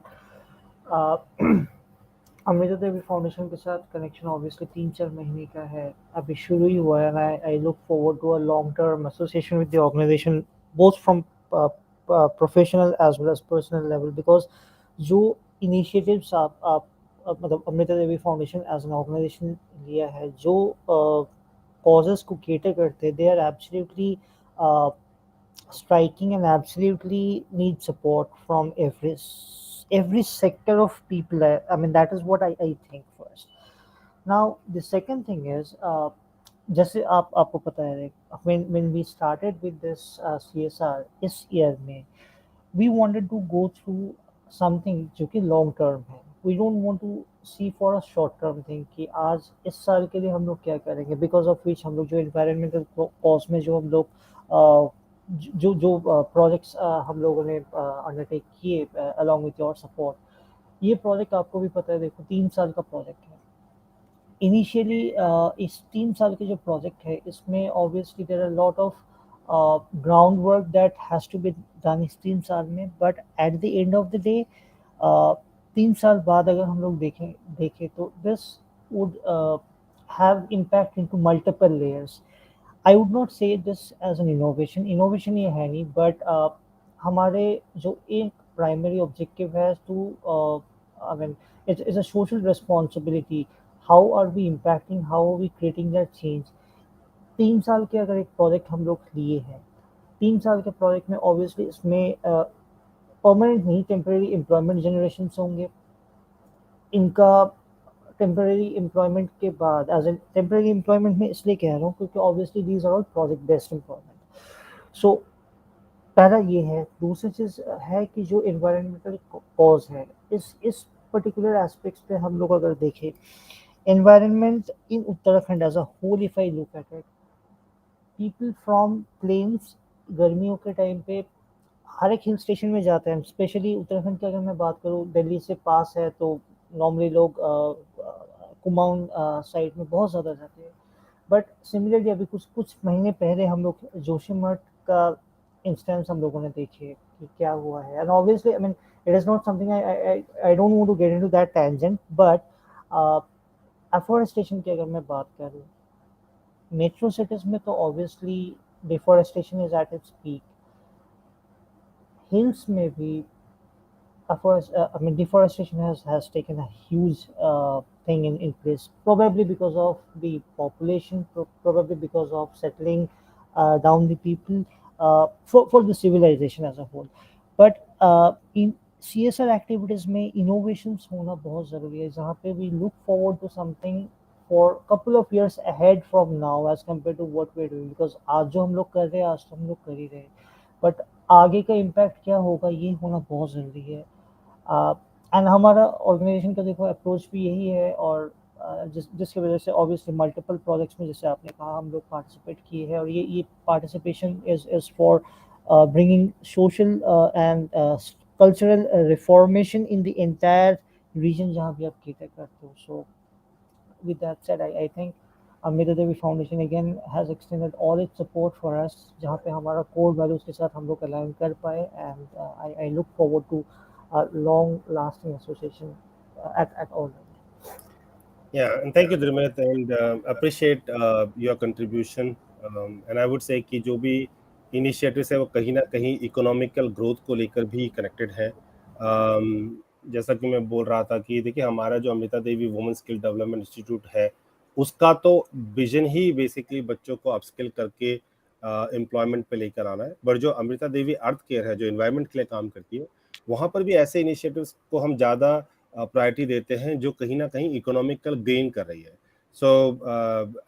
Speaker 9: Amrita Devi Foundation के साथ कनेक्शन ऑब्वियसली 3-4 महीने का है, अभी शुरू ही हुआ है। I look forward to a long term association with the organization both from professional as well as personal level, because जो इनिशिएटिव्स आप मतलब Amrita Devi Foundation as an organization लिया है, जो कॉजेस को केटर करते हैं, they are absolutely striking and absolutely need support from every sector of people. I mean, that is what I think first. Now the second thing is जैसे आपको पता है when we started with this CSR इस year में we wanted to go through something जो कि long term है। We don't want to see for a short term thing कि आज इस साल के लिए हम लोग क्या करेंगे, because of which हम लोग जो environmental cause में जो हम लोग जो जो प्रोजेक्ट्स हम लोगों ने अंडरटेक किए अलॉन्ग विथ योर सपोर्ट, ये प्रोजेक्ट आपको भी पता है, देखो 3 साल का प्रोजेक्ट है। इनिशियली इस 3 साल के जो प्रोजेक्ट है इसमें obviously there are lot of ground work that has to be done इस 3 साल में, but at the end of the day 3 साल बाद अगर हम लोग देखें तो this would have impact into multiple layers. I would not say this as an innovation ये है नहीं, but हमारे जो एक प्राइमरी ऑब्जेक्टिव है to I mean it's a social responsibility, how are we impacting, how are we creating that change। 3 साल के अगर एक प्रोजेक्ट हम लोग लिए हैं, 3 साल के प्रोजेक्ट में ऑब्वियसली इसमें परमानेंट नहीं टेम्परेरी एम्प्लॉयमेंट जनरेशन होंगे। इनका टेम्परेरी एम्प्लॉयमेंट के बाद एज ए टेम्परेरी एम्प्लॉयमेंट में इसलिए कह रहा हूँ क्योंकि obviously these are all project based employment. So पहला ये है। दूसरी चीज़ है कि जो एनवायरमेंटल कॉज है इस पर्टिकुलर एस्पेक्ट्स पे हम लोग अगर देखें, environment in Uttarakhand as a whole, if I look at it, people from plains गर्मियों के टाइम पे हर एक हिल स्टेशन में जाते हैं, स्पेशली उत्तराखंड की अगर मैं बात करूँ, दिल्ली से पास है तो नॉर्मली लोग कुमाऊं साइड में बहुत ज़्यादा जाते हैं। बट सिमिलरली अभी कुछ कुछ महीने पहले हम लोग जोशीमठ का इंस्टेंस हम लोगों ने देखे कि क्या हुआ है। And obviously I mean it is not something I don't want to get into that tangent, but afforestation की अगर मैं बात करूँ, मेट्रो सिटीज में तो obviously deforestation is at its peak. Hills में भी I mean, deforestation has taken a huge thing in place, probably because of the population, probably because of settling down the people for the civilization as a whole. But in CSR activities में innovations होना बहुत ज़रूरी है, जहाँ पे we look forward to something for couple of years ahead from now as compared to what we're doing, because आज जो हम लोग कर रहे हैं आज तो हम लोग कर ही रहे हैं, बट आगे का इम्पैक्ट क्या होगा ये होना बहुत ज़रूरी है। एंड हमारा ऑर्गेनाइजेशन का देखो अप्रोच भी यही है, और जिसकी वजह से ऑब्वियसली मल्टीपल प्रोजेक्ट्स में जैसे आपने कहा हम लोग पार्टिसिपेट किए हैं, और ये participation is for bringing social and cultural reformation in the entire reason जहाँ भी आप केटर करते हो। सो with that said, I think Amrita Devi Foundation again has extended all its support for us, जहाँ पे हमारा core values के साथ हम लोग align कर पाए, and I look forward to a long lasting association at all levels.
Speaker 1: Yeah, and thank you Drimit, and appreciate your contribution, and I would say कि जो भी इनिशिएटिव्स है वो कहीं ना कहीं इकोनॉमिकल ग्रोथ को लेकर भी कनेक्टेड है। जैसा कि मैं बोल रहा था कि देखिए हमारा जो अमृता देवी वुमेन स्किल डेवलपमेंट इंस्टीट्यूट है उसका तो विजन ही बेसिकली बच्चों को अपस्किल करके एम्प्लॉयमेंट पे लेकर आना है, बट जो अमृता देवी अर्थ केयर है जो एनवायरनमेंट के लिए काम करती है वहाँ पर भी ऐसे इनिशिएटिव्स को हम ज़्यादा प्रायोरिटी देते हैं जो कहीं ना कहीं इकोनॉमिकल गेन कर रही है। सो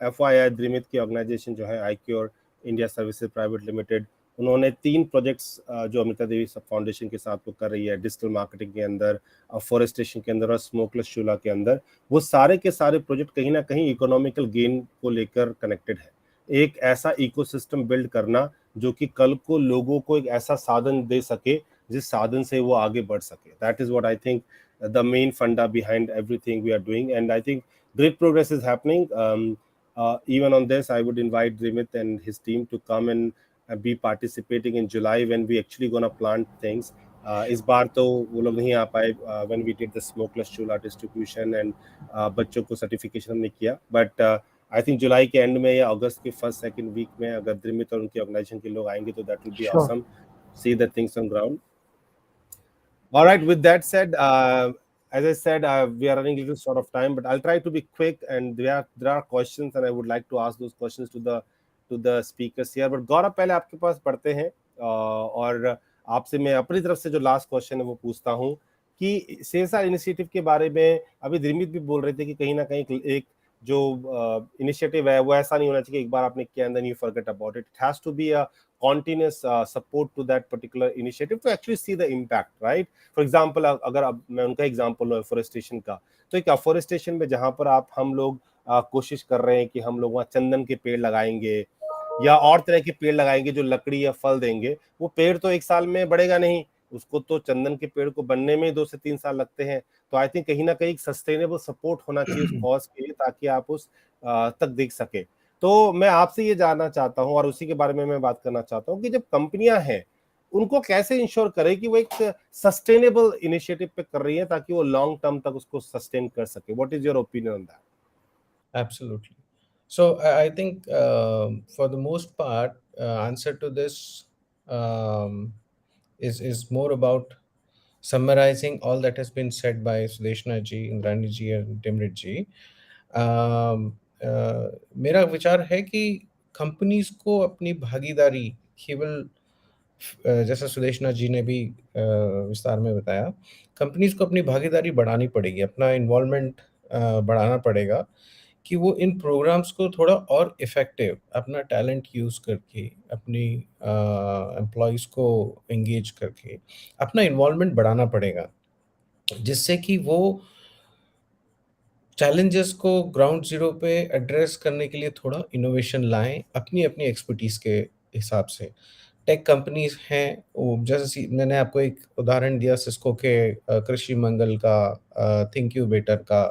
Speaker 1: FYI द्रिमित की ऑर्गेनाइजेशन जो है IQOR India services private limited, उन्होंने 3 प्रोजेक्ट्स जो अमृता देवी फाउंडेशन के साथ वो कर रही है डिजिटल मार्केटिंग के अंदर, फॉरेस्टेशन के अंदर और स्मोकलेस चूल्हा के अंदर, वो सारे के सारे प्रोजेक्ट कहीं ना कहीं इकोनॉमिकल गेन को लेकर कनेक्टेड है। एक ऐसा इकोसिस्टम बिल्ड करना जो कि कल को लोगों को एक ऐसा साधन दे सके जिस साधन से वो आगे बढ़ सके, that is what I think the main funda behind everything we are doing, and I think great progress is happening. Even on this I would invite Drimit and his team to come and be participating in July when we actually gonna plant things. इस बार तो वो लोग नहीं आ पाए when we did the smokeless chula distribution and बच्चों को certification हमने किया, but आई थिंक जुलाई के एंड में या अगस्त के फर्स्ट सेकंड वीक में अगर द्रिमित और उनकी ऑर्गेनाइजेशन के लोग आएंगे तो that will be awesome, see the things on ground. All right, with that said, as I said, we are running a little short of time, but I'll try to be quick, and there are questions and I would like to ask those questions to the speakers here, but गौरव पहले आपके पास पढ़ते हैं और आपसे मैं अपनी तरफ से जो लास्ट क्वेश्चन है वो पूछता हूँ कि CSR इनिशिएटिव के बारे में अभी द्रिमित भी बोल रहे थे कि कहीं ना कहीं एक जो इनिशिएटिव है वो ऐसा नहीं होना चाहिए कि एक बार आपने किया and then you forget about it, it has to be a continuous support to that particular initiative to actually see the impact, right? For example, अगर अब मैं उनका एग्जांपल लूं एफोरेस्टेशन का, तो एक एफोरेस्टेशन में जहां पर हम लोग कोशिश कर रहे हैं कि हम लोग वहाँ चंदन के पेड़ लगाएंगे या और तरह के पेड़ लगाएंगे जो लकड़ी या फल देंगे, वो पेड़ तो एक साल में बढ़ेगा नहीं, उसको तो चंदन के पेड़ को बनने में 2 से 3 साल लगते हैं। तो आई थिंक कहीं ना कहीं सस्टेनेबल सपोर्ट होना चाहिए उस कॉज के लिए ताकि आप उस तक देख सके। तो मैं आपसे ये जानना चाहता हूं और उसी के बारे में मैं बात करना चाहता हूं कि जब कंपनियां हैं उनको कैसे इंश्योर करें कि वो एक सस्टेनेबल इनिशिएटिव पे कर रही है ताकि वो लॉन्ग टर्म तक उसको सस्टेन कर सके। What is your opinion on that?
Speaker 10: Absolutely. So I think for the most part, answer to this is more about summarizing all that has been said by Sudeshna ji, Indrani ji, and Drimit ji. मेरा विचार है कि companies को अपनी भागीदारी केवल जैसा सुदेशना जी ने भी विस्तार में बताया, कंपनीज को अपनी भागीदारी बढ़ानी पड़ेगी, अपना इन्वॉल्वमेंट बढ़ाना पड़ेगा कि वो इन प्रोग्राम्स को थोड़ा और इफेक्टिव अपना टैलेंट यूज़ करके अपनी एम्प्लॉयज़ को एंगेज करके अपना इन्वॉल्वमेंट बढ़ाना पड़ेगा, जिससे कि वो चैलेंजेस को ग्राउंड ज़ीरो पे एड्रेस करने के लिए थोड़ा इनोवेशन लाएँ अपनी-अपनी एक्सपर्टीज़ के हिसाब से। टेक कंपनीज हैं, जैसे मैंने आपको एक उदाहरण दिया सिस्को के कृषि मंगल का, थिंक्यूबेटर का,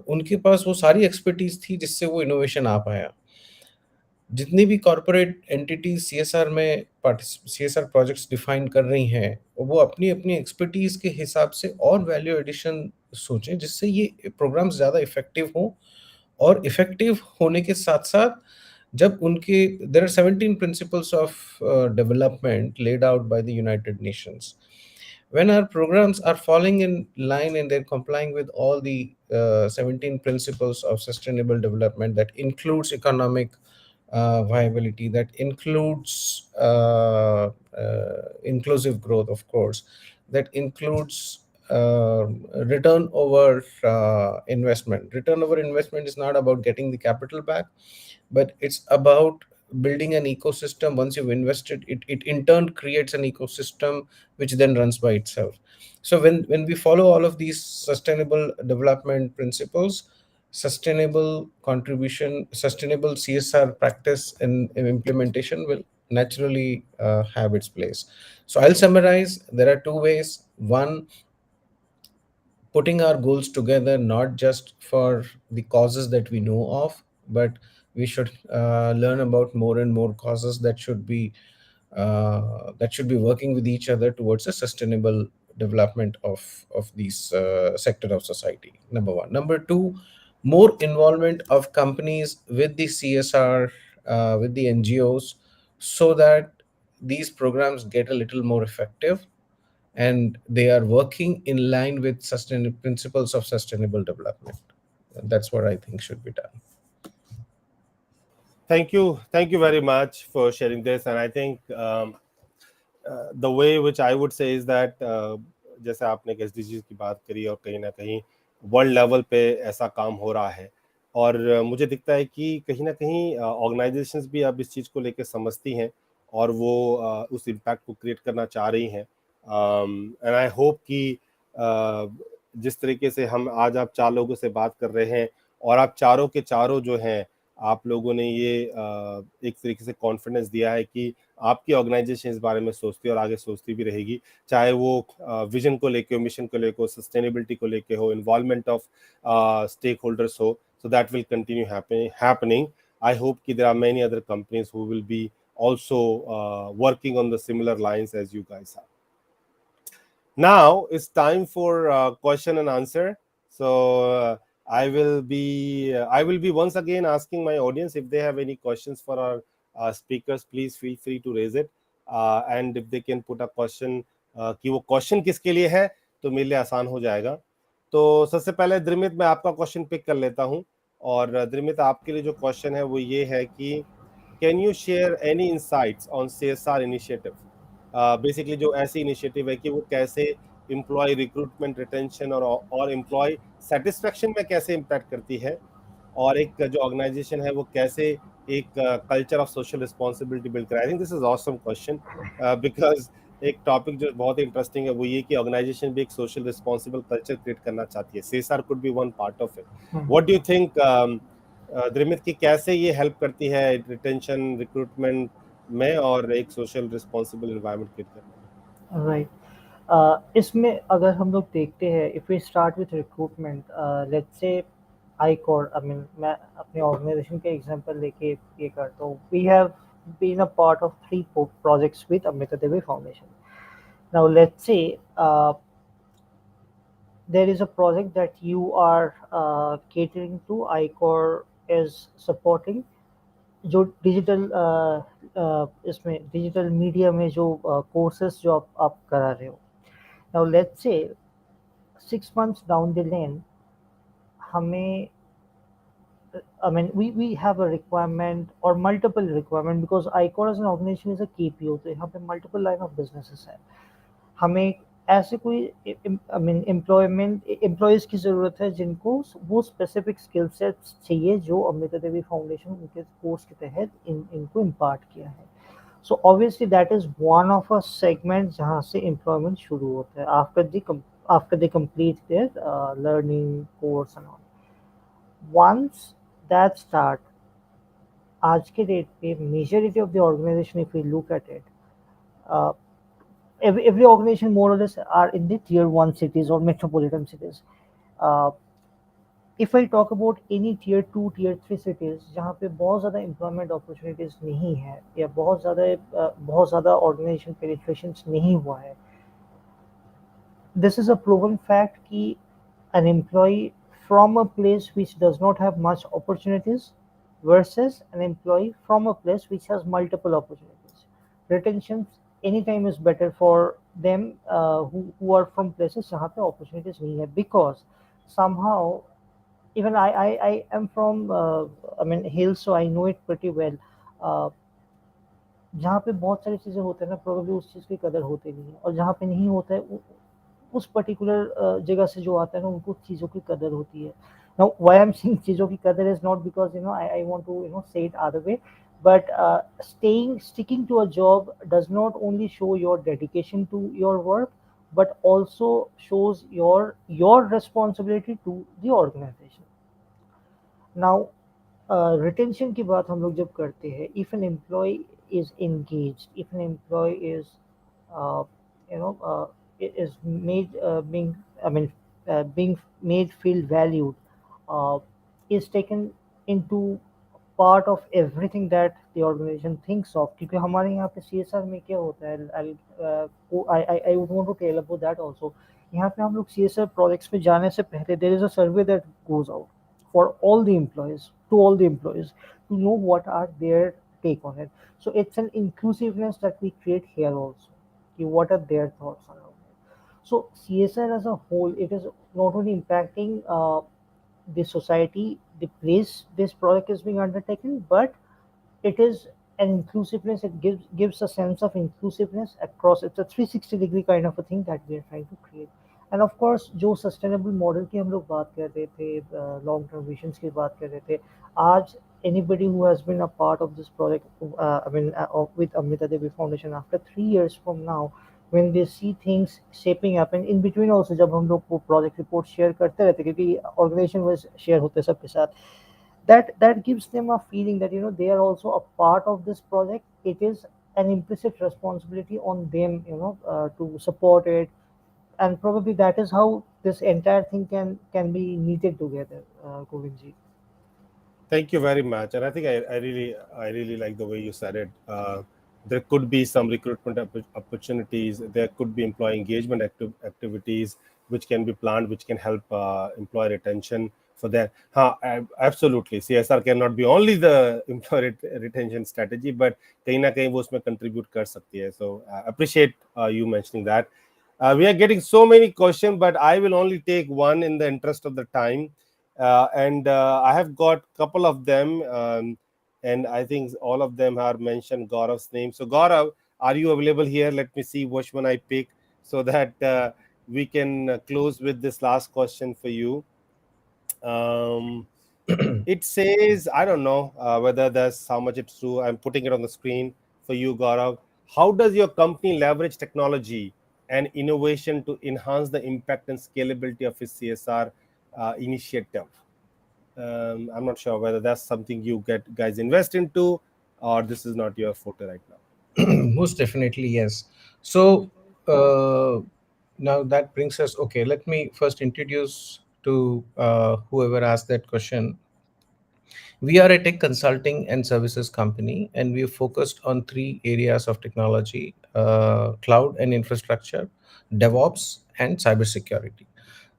Speaker 10: उनके पास वो सारी एक्सपर्टीज थी जिससे वो इनोवेशन आ पाया। जितनी भी कॉरपोरेट एंटिटीज सीएसआर में सीएसआर प्रोजेक्ट्स डिफाइन कर रही हैं, वो अपनी अपनी एक्सपर्टीज के हिसाब से और वैल्यू एडिशन सोचें जिससे ये प्रोग्राम्स ज़्यादा इफेक्टिव हों। और इफेक्टिव होने के साथ साथ जब उनके there are 17 principles of development laid out by the United Nations, when our programs are falling in line and they're complying with all the 17 principles of sustainable development, that includes economic viability, that includes inclusive growth, of course, that includes return over investment. Return over investment is not about getting the capital back, but it's about building an ecosystem. Once you've invested, it in turn creates an ecosystem which then runs by itself. So when we follow all of these sustainable development principles, sustainable contribution, sustainable CSR practice and implementation will naturally have its place. So I'll summarize. There are two ways. One, putting our goals together, not just for the causes that we know of, but we should learn about more and more causes that should be working with each other towards a sustainable development of these sector of society. Number one. Number two, more involvement of companies with the CSR, with the NGOs, so that these programs get a little more effective and they are working in line with sustainable principles of sustainable development. That's what I think should be done.
Speaker 1: Thank you very much for sharing this. And I think the way which I would say is that जैसे आपने SDGs की बात करी और कहीं ना कहीं world level पे ऐसा काम हो रहा है, और मुझे दिखता है कि कहीं ना कहीं ऑर्गेनाइजेशंस भी अब इस चीज़ को लेकर समझती हैं और वो उस इम्पैक्ट को क्रिएट करना चाह रही हैं। एंड आई होप कि जिस तरीके से हम आज आप चार लोगों से बात कर रहे हैं और आप चारों के चारों जो हैं, आप लोगों ने ये एक तरीके से कॉन्फिडेंस दिया है कि आपकी ऑर्गेनाइजेशन इस बारे में सोचती है और आगे सोचती भी रहेगी, चाहे वो विजन को लेके हो, मिशन को लेके हो, सस्टेनेबिलिटी को लेके हो, इन्वॉल्वमेंट ऑफ स्टेक होल्डर्स हो. So that will continue happening. I hope कि there are many other companies who will be also working on the similar lines as you guys are. Now it's time for question and answer. So I will be once again asking my audience if they have any questions for our speakers. Please feel free to raise it, and if they can put a question कि वो question किसके लिए है तो मेरे लिए आसान हो जाएगा. तो सबसे पहले द्रिमित, मैं आपका क्वेश्चन पिक कर लेता हूं. और द्रिमित, आपके लिए जो क्वेश्चन है वो ये है कि can you share any insights on CSR initiative. Basically जो ऐसी इनिशिएटिव है कि वो कैसे एम्प्लॉय रिक्रूटमेंट, रिटेंशन और एम्प्लॉय सेटिस्फेक्शन में कैसे इम्पैक्ट करती है, और एक जो ऑर्गेनाइजेशन है वो कैसे एक culture of social responsibility build कराए. I think this is awesome question because एक टॉपिक जो बहुत ही इंटरेस्टिंग है वो ये कि ऑर्गेनाइजेशन भी एक सोशल रिस्पॉन्सिबल कल्चर क्रिएट करना चाहती है. CSR could be one part of it. What do you think द्रिमित, की कैसे ये हेल्प करती है रिटेंशन, रिक्रूटमेंट में और एक सोशल रिस्पॉन्सिबल एनवायरनमेंट क्रिएट करने में?
Speaker 9: राइट. इसमें अगर हम लोग देखते हैं, if we start with recruitment, let's say IQOR, I mean मैं अपने ऑर्गेनाइजेशन के एग्जांपल लेके ये करता हूँ. We have been a part of 3 projects with Amrita Devi Foundation. Now let's say there is a project that you are catering to. IQOR is supporting जो digital इसमें digital media में जो courses जो आप करा रहे हो. Now let's say 6 months down the line हमें I mean we have a requirement or multiple requirement because IQOR as an organization is a KPO, तो यहाँ पे multiple line of businesses है. हमें ऐसे कोई I mean एम्प्लॉयज की ज़रूरत है जिनको वो स्पेसिफिक स्किल सेट्स चाहिए जो अमृता देवी फाउंडेशन उनके कोर्स के तहत इनको इम्पार्ट किया है. So obviously that is one of a segment जहाँ से एम्प्लॉयमेंट शुरू होता है after they complete their learning course and all. Once that start, आज के डेट पे majority of the organization, if we look at it, every organization more or less are in the tier 1 cities or metropolitan cities. uh, if I talk about any tier 2 tier 3 cities जहाँ पे बहुत ज़्यादा employment opportunities नहीं है या बहुत ज़्यादा organization penetrations नहीं हुआ है, this is a proven fact कि an employee from a place which does not have much opportunities versus an employee from a place which has multiple opportunities, retention anytime is better for them who are from places जहाँ पे opportunities नहीं है, because somehow even I am from I mean hills, so I know it pretty well. जहाँ पे बहुत सारी चीज़ें होते हैं ना, प्रोबेबली उस चीज़ की कदर होती नहीं है, और जहाँ पे नहीं होता है उस पर्टिकुलर जगह से जो आता है ना, उनको चीज़ों की कदर होती है. Now, why I'm saying चीज़ों की कदर is not because I want to say it other way, but sticking to a job does not only show your dedication to your work, but also shows your responsibility to the organization. Now, retention की बात हम लोग जब करते हैं, if an employee is engaged, if an employee is uh, you know is made being I mean being made feel valued, uh, is taken into part of everything that the organization thinks of. क्योंकि हमारे यहाँ पे CSR में क्या होता है, I would want to tell about that also. यहाँ पे हम लोग CSR projects में जाने से पहले there is a survey that goes out for all the employees, to all the employees, to know what are their take on it. So it's an inclusiveness that we create here also. What are their thoughts around it? So CSR as a whole, it is not only impacting the society, the place this project is being undertaken, but it is an inclusiveness. It gives a sense of inclusiveness across. It's a 360-degree kind of a thing that we are trying to create. And of course, जो sustainable model की हम लोग बात कर रहे थे, long term visions की बात कर रहे थे, आज anybody who has been a part of this project, with Amrita Devi Foundation, after 3 years from now, when they see things shaping up, and in between also जब हम लोग वो project report share करते रहते, क्योंकि organization was share होते सबके साथ, that gives them a feeling that they are also a part of this project. It is an implicit responsibility on them, to support it, and probably that is how this entire thing can be knitted together. Govindji.
Speaker 1: Thank you very much. And I think I really like the way you said it. There could be some recruitment opportunities. There could be employee engagement activities which can be planned, which can help employee retention for that. Absolutely. CSR cannot be only the employee retention strategy, but कहीं ना कहीं वो उसमें contribute कर सकती है. So I appreciate you mentioning that. We are getting so many questions, but I will only take one in the interest of the time. And I have got a couple of them, and I think all of them are mentioned Gaurav's name. So Gaurav, are you available here? Let me see which one I pick so that we can close with this last question for you. It says, I don't know whether that's how much it's true. I'm putting it on the screen for you, Gaurav. How does your company leverage technology and innovation to enhance the impact and scalability of its CSR initiative? I'm not sure whether that's something you guys invest into, or this is not your forte right now.
Speaker 10: Most definitely, yes. So now that brings us, okay, let me first introduce to whoever asked that question. We are a tech consulting and services company, and we are focused on three areas of technology: cloud and infrastructure, DevOps, and cybersecurity.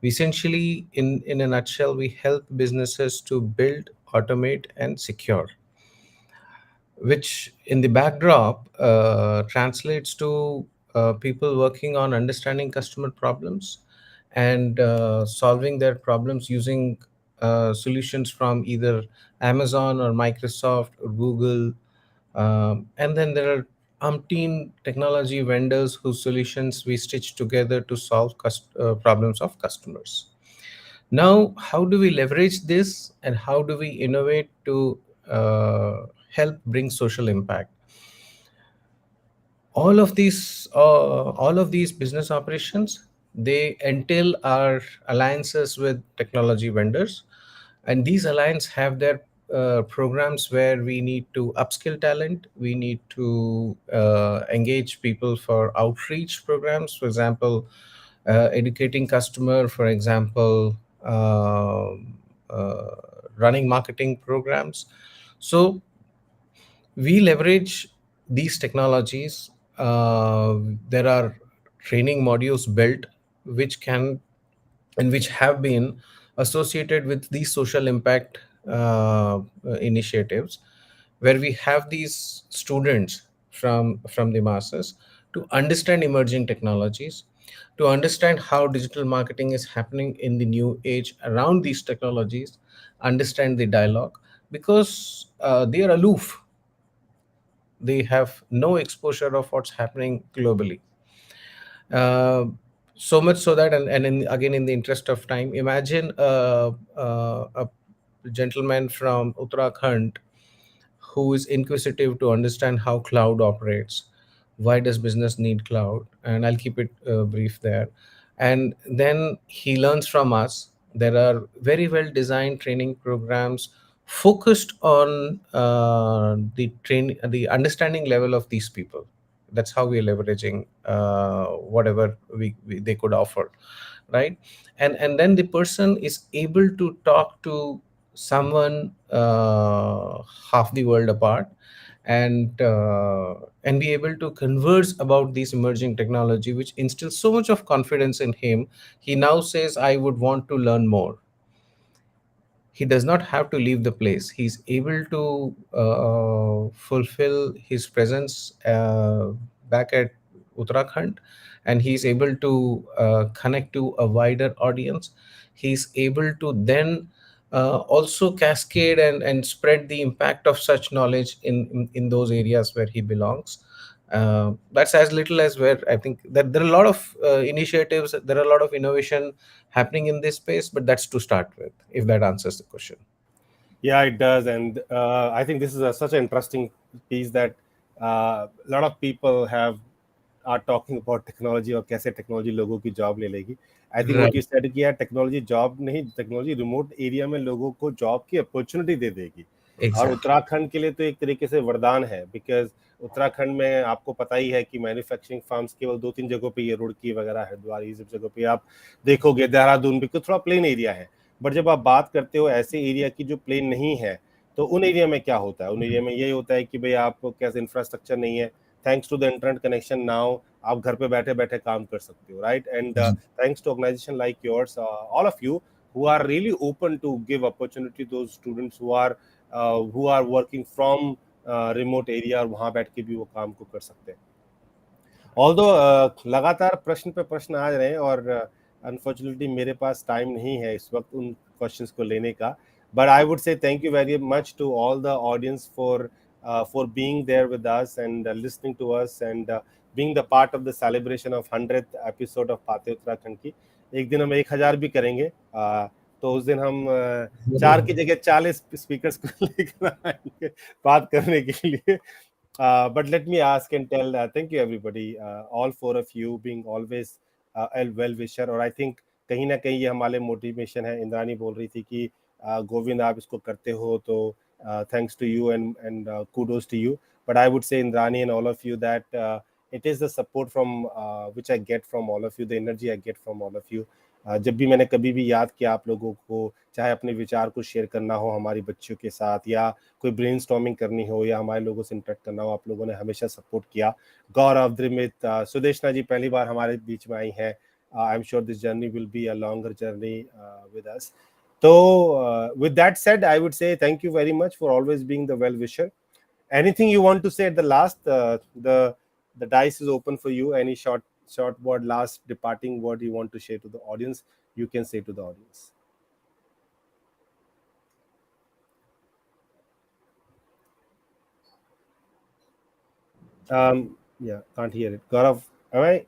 Speaker 10: We essentially, in a nutshell, we help businesses to build, automate, and secure, which in the backdrop translates to people working on understanding customer problems and solving their problems using solutions from either Amazon or Microsoft or Google. And then there are umpteen technology vendors whose solutions we stitch together to solve problems of customers. Now, how do we leverage this and how do we innovate to help bring social impact? All of these business operations, they entail our alliances with technology vendors, and these alliances have their programs where we need to upskill talent, we need to engage people for outreach programs, for example, educating customer, for example, uh, running marketing programs. So we leverage these technologies. There are training modules built which can and which have been associated with these social impact initiatives, where we have these students from the masses to understand emerging technologies, to understand how digital marketing is happening in the new age around these technologies, understand the dialogue, because they are aloof, they have no exposure of what's happening globally. uh, so much so that, again, in the interest of time, imagine a gentleman from Uttarakhand who is inquisitive to understand how cloud operates. Why does business need cloud? And I'll keep it brief there. And then he learns from us. There are very well designed training programs focused on the understanding level of these people. That's how we are leveraging whatever they could offer, right? And then the person is able to talk to someone half the world apart, and be able to converse about these emerging technology, which instills so much of confidence in him. He now says, I would want to learn more. He does not have to leave the place. He's able to fulfill his presence back at Uttarakhand, and he's able to connect to a wider audience. He's able to then also cascade and spread the impact of such knowledge in those areas where he belongs. That's as little as where I think that there are a lot of initiatives, there are a lot of innovation happening in this space, but that's to start with, if that answers the question.
Speaker 1: Yeah, it does. And I think this is such an interesting piece that a lot of people are talking about technology और कैसे technology लोगों की job ले लेगी. I think what
Speaker 10: Right.
Speaker 1: You said कि यार technology job नहीं, technology remote area में लोगों को जॉब की अपॉर्चुनिटी दे देगी. और
Speaker 10: Exactly.
Speaker 1: उत्तराखंड के लिए तो एक तरीके से वरदान है, बिकॉज उत्तराखंड में आपको पता ही है कि मैन्युफैक्चरिंग फार्म्स केवल 2-3 जगहों पे, ये रुड़की वगैरह हरिद्वार, ये सब जगहों पे आप देखोगे. देहरादून भी थोड़ा प्लेन एरिया है, बट जब आप बात करते हो ऐसे एरिया की जो प्लेन नहीं है, तो उन एरिया में क्या होता है? उन एरिया में यही होता है कि भाई आपको कैसे इंफ्रास्ट्रक्चर नहीं है. Thanks to the internet connection now आप घर पे बैठे बैठे काम कर सकते हो, right? And thanks to organization like yours, all of you who are really open to give opportunity to those students who are working from remote area, और वहां बैठ के भी वो काम को कर सकते हैं. ऑल्दो लगातार प्रश्न पे प्रश्न आ रहे हैं, और अनफॉर्चुनेटली मेरे पास टाइम नहीं है इस वक्त उन क्वेश्चंस को लेने का. But I would say thank you very much to all the audience for being there with us and listening to us and being the part of the celebration of 100th episode of बातें उत्तराखंड की. एक दिन हम 1000 भी करेंगे, तो उस दिन हम 4 की जगह 40 स्पीकर्स को लेकर आएंगे बात करने के लिए. But let me ask and tell, thank you everybody, all four of you being always a well wisher. और I think कहीं ना कहीं ये हमारे मोटिवेशन है. इंद्रानी बोल रही थी कि गोविंद आप इसको करते हो, तो thanks to you and kudos to you. But I would say, Indrani and all of you, that it is the support from which I get from all of you, the energy I get from all of you. जब भी मैंने कभी भी याद किया आप लोगों को, चाहे अपने विचार को शेयर करना हो हमारी बच्चियों के साथ, या कोई ब्रेनस्टॉर्मिंग करनी हो, या हमारे लोगों से इंटरेक्ट करना हो, आप लोगों ने हमेशा सपोर्ट किया. गौरव, द्रिमित, सुदेशना जी पहली बार हमारे बीच में आई हैं. I am sure this journey will be a longer journey with us. So, with that said, I would say thank you very much for always being the well-wisher. Anything you want to say at the last? The dice is open for you. Any short word, last departing word you want to share to the audience, you can say to the audience. Yeah, can't hear it. Gaurav, am I?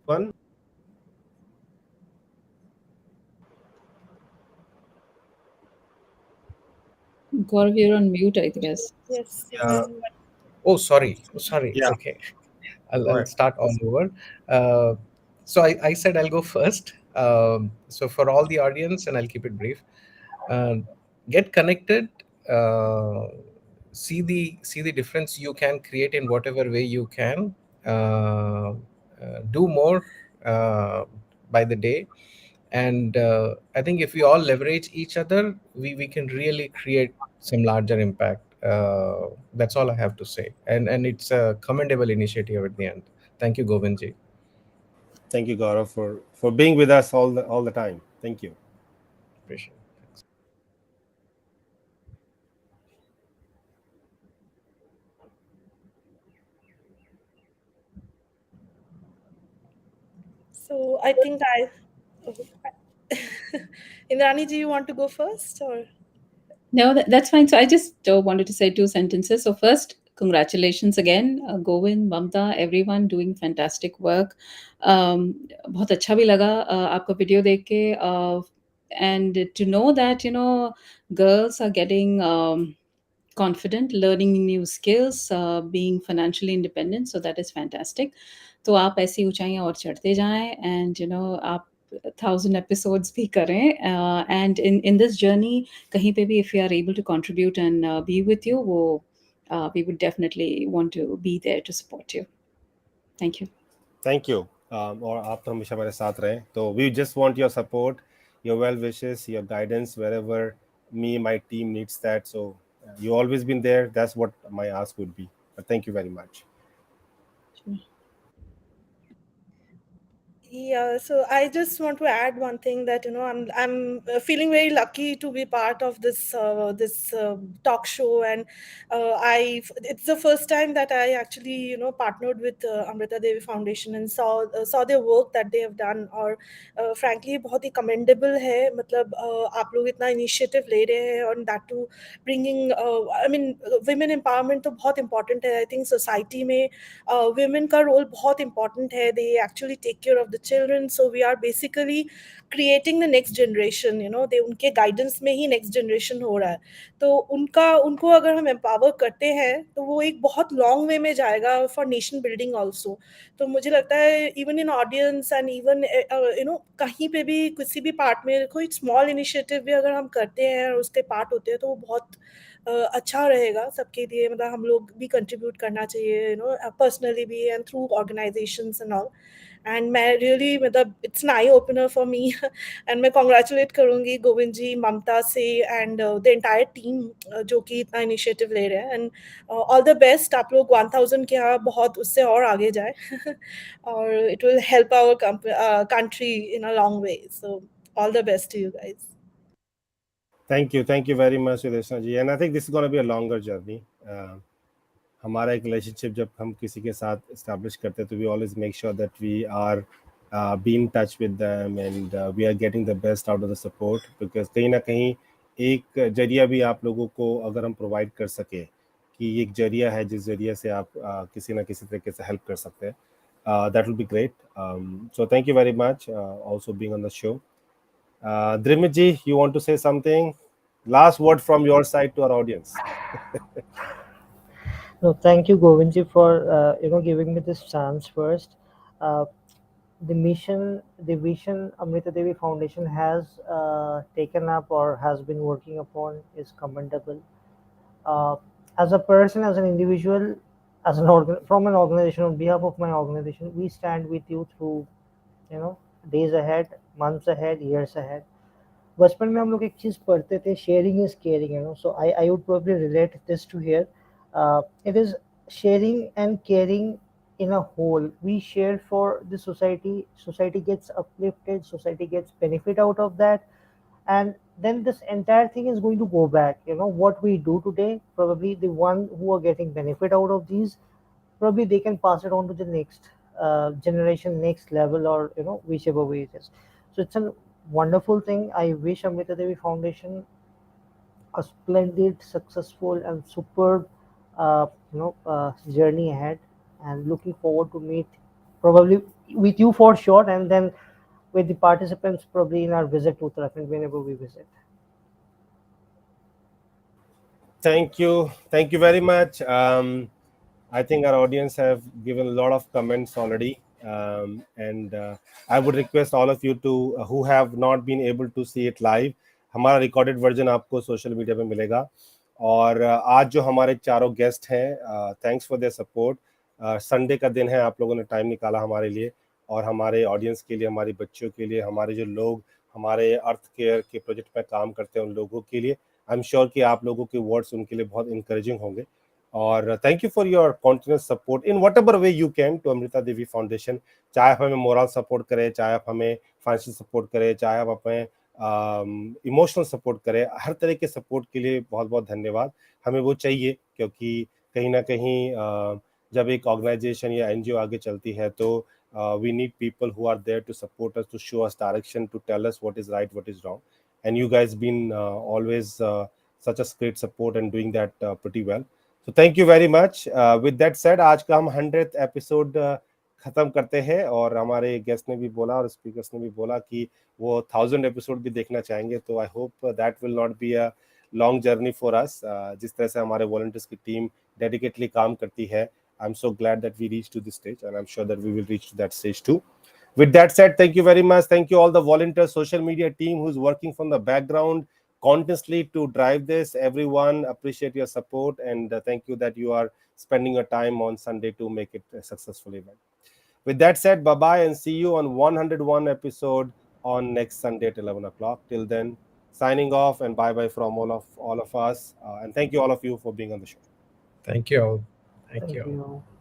Speaker 1: One?
Speaker 7: Gaurav, you're on mute, I guess.
Speaker 8: Yes.
Speaker 1: Yeah.
Speaker 10: Oh, sorry.
Speaker 1: Yeah.
Speaker 10: Okay.
Speaker 1: Go
Speaker 10: I'll
Speaker 1: ahead.
Speaker 10: start all over. So I said I'll go first. So for all the audience, and I'll keep it brief. Uh, get connected, see the difference you can create in whatever way you can, do more by the day. And I think if we all leverage each other, we can really create some larger impact. That's all I have to say, and it's a commendable initiative at the end. Thank you, Govindji.
Speaker 1: Thank you, Gaurav, for being with us all the time. Thank you.
Speaker 10: Appreciate it.
Speaker 8: So I think Indrani ji, you want to go first or?
Speaker 7: No, that's fine. So I just wanted to say two sentences. So first, congratulations again, Govind, Mamta, everyone doing fantastic work. बहुत अच्छा भी लगा आपका video देख के, and to know that girls are getting confident, learning new skills, being financially independent. So that is fantastic. तो आप ऐसी ऊंचाइयां और चढ़ते जाएं, and आप 1,000 episodes भी करें, and in this journey kahin pe bhi if we are able to contribute and be with you, we would definitely want to be there to support you. Thank you.
Speaker 1: Thank you. और आप तो हमेशा हमारे साथ रहें. तो we just want your support, your well wishes, your guidance wherever me, my team needs that. So you always been there. That's what my ask would be. But thank you very much.
Speaker 7: Sure.
Speaker 8: Yeah, so I just want to add one thing that I'm feeling very lucky to be part of this talk show, and it's the first time that I actually partnered with Amrita Devi Foundation and saw their work that they have done. और frankly बहुत ही commendable है, मतलब आप लोग इतना initiative ले रहे हैं, और that too bringing I mean women empowerment तो बहुत important है. I think society में women का role बहुत important है. They actually take care of the children, so we are basically creating the next generation. they उनके guidance में ही next generation हो रहा है. तो उनको अगर हम empower करते हैं तो वो एक बहुत long way में जाएगा for nation building also. तो मुझे लगता है even in audience and even कहीं पे भी किसी भी part में कोई small initiative भी अगर हम करते हैं और उसके part होते हैं तो वो बहुत अच्छा रहेगा सबके लिए. मतलब हम लोग भी कंट्रीब्यूट करना चाहिए पर्सनली भी and through organisations and all. And मैं रियली मतलब it's an eye opener for me. And मैं कॉन्ग्रेचुलेट करूंगी गोविंद जी, ममता से एंड द एंटायर टीम जो कि इतना इनिशिएटिव ले रहे हैं. And all the best. आप लोग 1000 के यहाँ बहुत उससे और आगे जाए और it will help our country in a long way. So all the best to you guys.
Speaker 1: Thank you very much, Sudeshna ji. And I think this is going to be a longer journey. हमारा एक relationship जब हम किसी के साथ establish करते हैं तो we always make sure that we are be in touch with them and we are getting the best out of the support. Because कहीं ना कहीं एक जरिया भी आप लोगों को अगर हम प्रोवाइड कर सके कि एक जरिया है जिस जरिए से आप किसी ना किसी तरीके से हेल्प कर सकते हैं, that will be great. So thank you very much also being on the show. Drimit ji, you want to say something? Last word from your side to our audience.
Speaker 9: No, thank you, Govindji, for giving me this chance first. The vision Amrita Devi Foundation has taken up or has been working upon is commendable. As a person, as an individual, as from an organization, on behalf of my organization, we stand with you through days ahead, months ahead, years ahead. बचपन में हम लोग एक चीज पढ़ते थे, sharing is caring, so I would probably relate this to here. It is sharing and caring in a whole. We share for the society gets uplifted, society gets benefit out of that, and then this entire thing is going to go back. What we do today, probably the one who are getting benefit out of these, probably they can pass it on to the next generation, next level, or whichever way it is. So it's a wonderful thing. I wish Amrita Devi Foundation a splendid, successful, and superb journey ahead, and looking forward to meet probably with you for sure, and then with the participants probably in our visit to Uttarakhand whenever we visit.
Speaker 1: Thank you very much. I think our audience have given a lot of comments already, and I would request all of you to who have not been able to see it live, हमारा recorded version आपको social media पे मिलेगा। और आज जो हमारे चारों guest हैं, thanks for their support. Sunday का दिन है, आप लोगों ने टाइम निकाला हमारे लिए और हमारे ऑडियंस के लिए, हमारे बच्चों के लिए, हमारे जो लोग हमारे अर्थ केयर के प्रोजेक्ट में काम करते हैं उन लोगों के लिए। आई एम श्योर कि आप लोगों के वर्ड्स उनके लिए बहुत इंकरेजिंग होंगे। और thank you for your continuous support in whatever way you can to Amrita Devi Foundation. चाहे आप हमें मोरल सपोर्ट करें, चाहे आप हमें फाइनेंशियल सपोर्ट करें, चाहे आप हमें इमोशनल सपोर्ट करें, हर तरह के सपोर्ट के लिए बहुत बहुत धन्यवाद। हमें वो चाहिए, क्योंकि कहीं ना कहीं जब एक ऑर्गेनाइजेशन या एनजीओ आगे चलती है तो we need people who are there to support us, to show us direction, to tell us what is right, what is wrong. And you guys been always such a great support and doing that pretty well. So thank you very much. With that said, आज का हम 100th episode खत्म करते हैं और हमारे guest ने भी बोला और स्पीकर्स ने भी बोला कि वो 1000 एपिसोड भी देखना चाहेंगे। तो I hope that will not be a long journey for us. जिस तरह से हमारे वॉलंटियर्स की टीम डेडिकेटली काम करती है, I'm so glad that we reached to this stage, and I'm sure that we will reach to that stage too. With that said, thank you very much. Thank you all the volunteers, social media team who's working from the background continuously to drive this. Everyone, appreciate your support, and thank you that you are spending your time on Sunday to make it a successful event. With that said, bye-bye and see you on 101 episode on next Sunday at 11 o'clock. Till then, signing off and bye-bye from all of us. And thank you all of you for being on the show.
Speaker 10: Thank you all. Thank you all.
Speaker 9: you.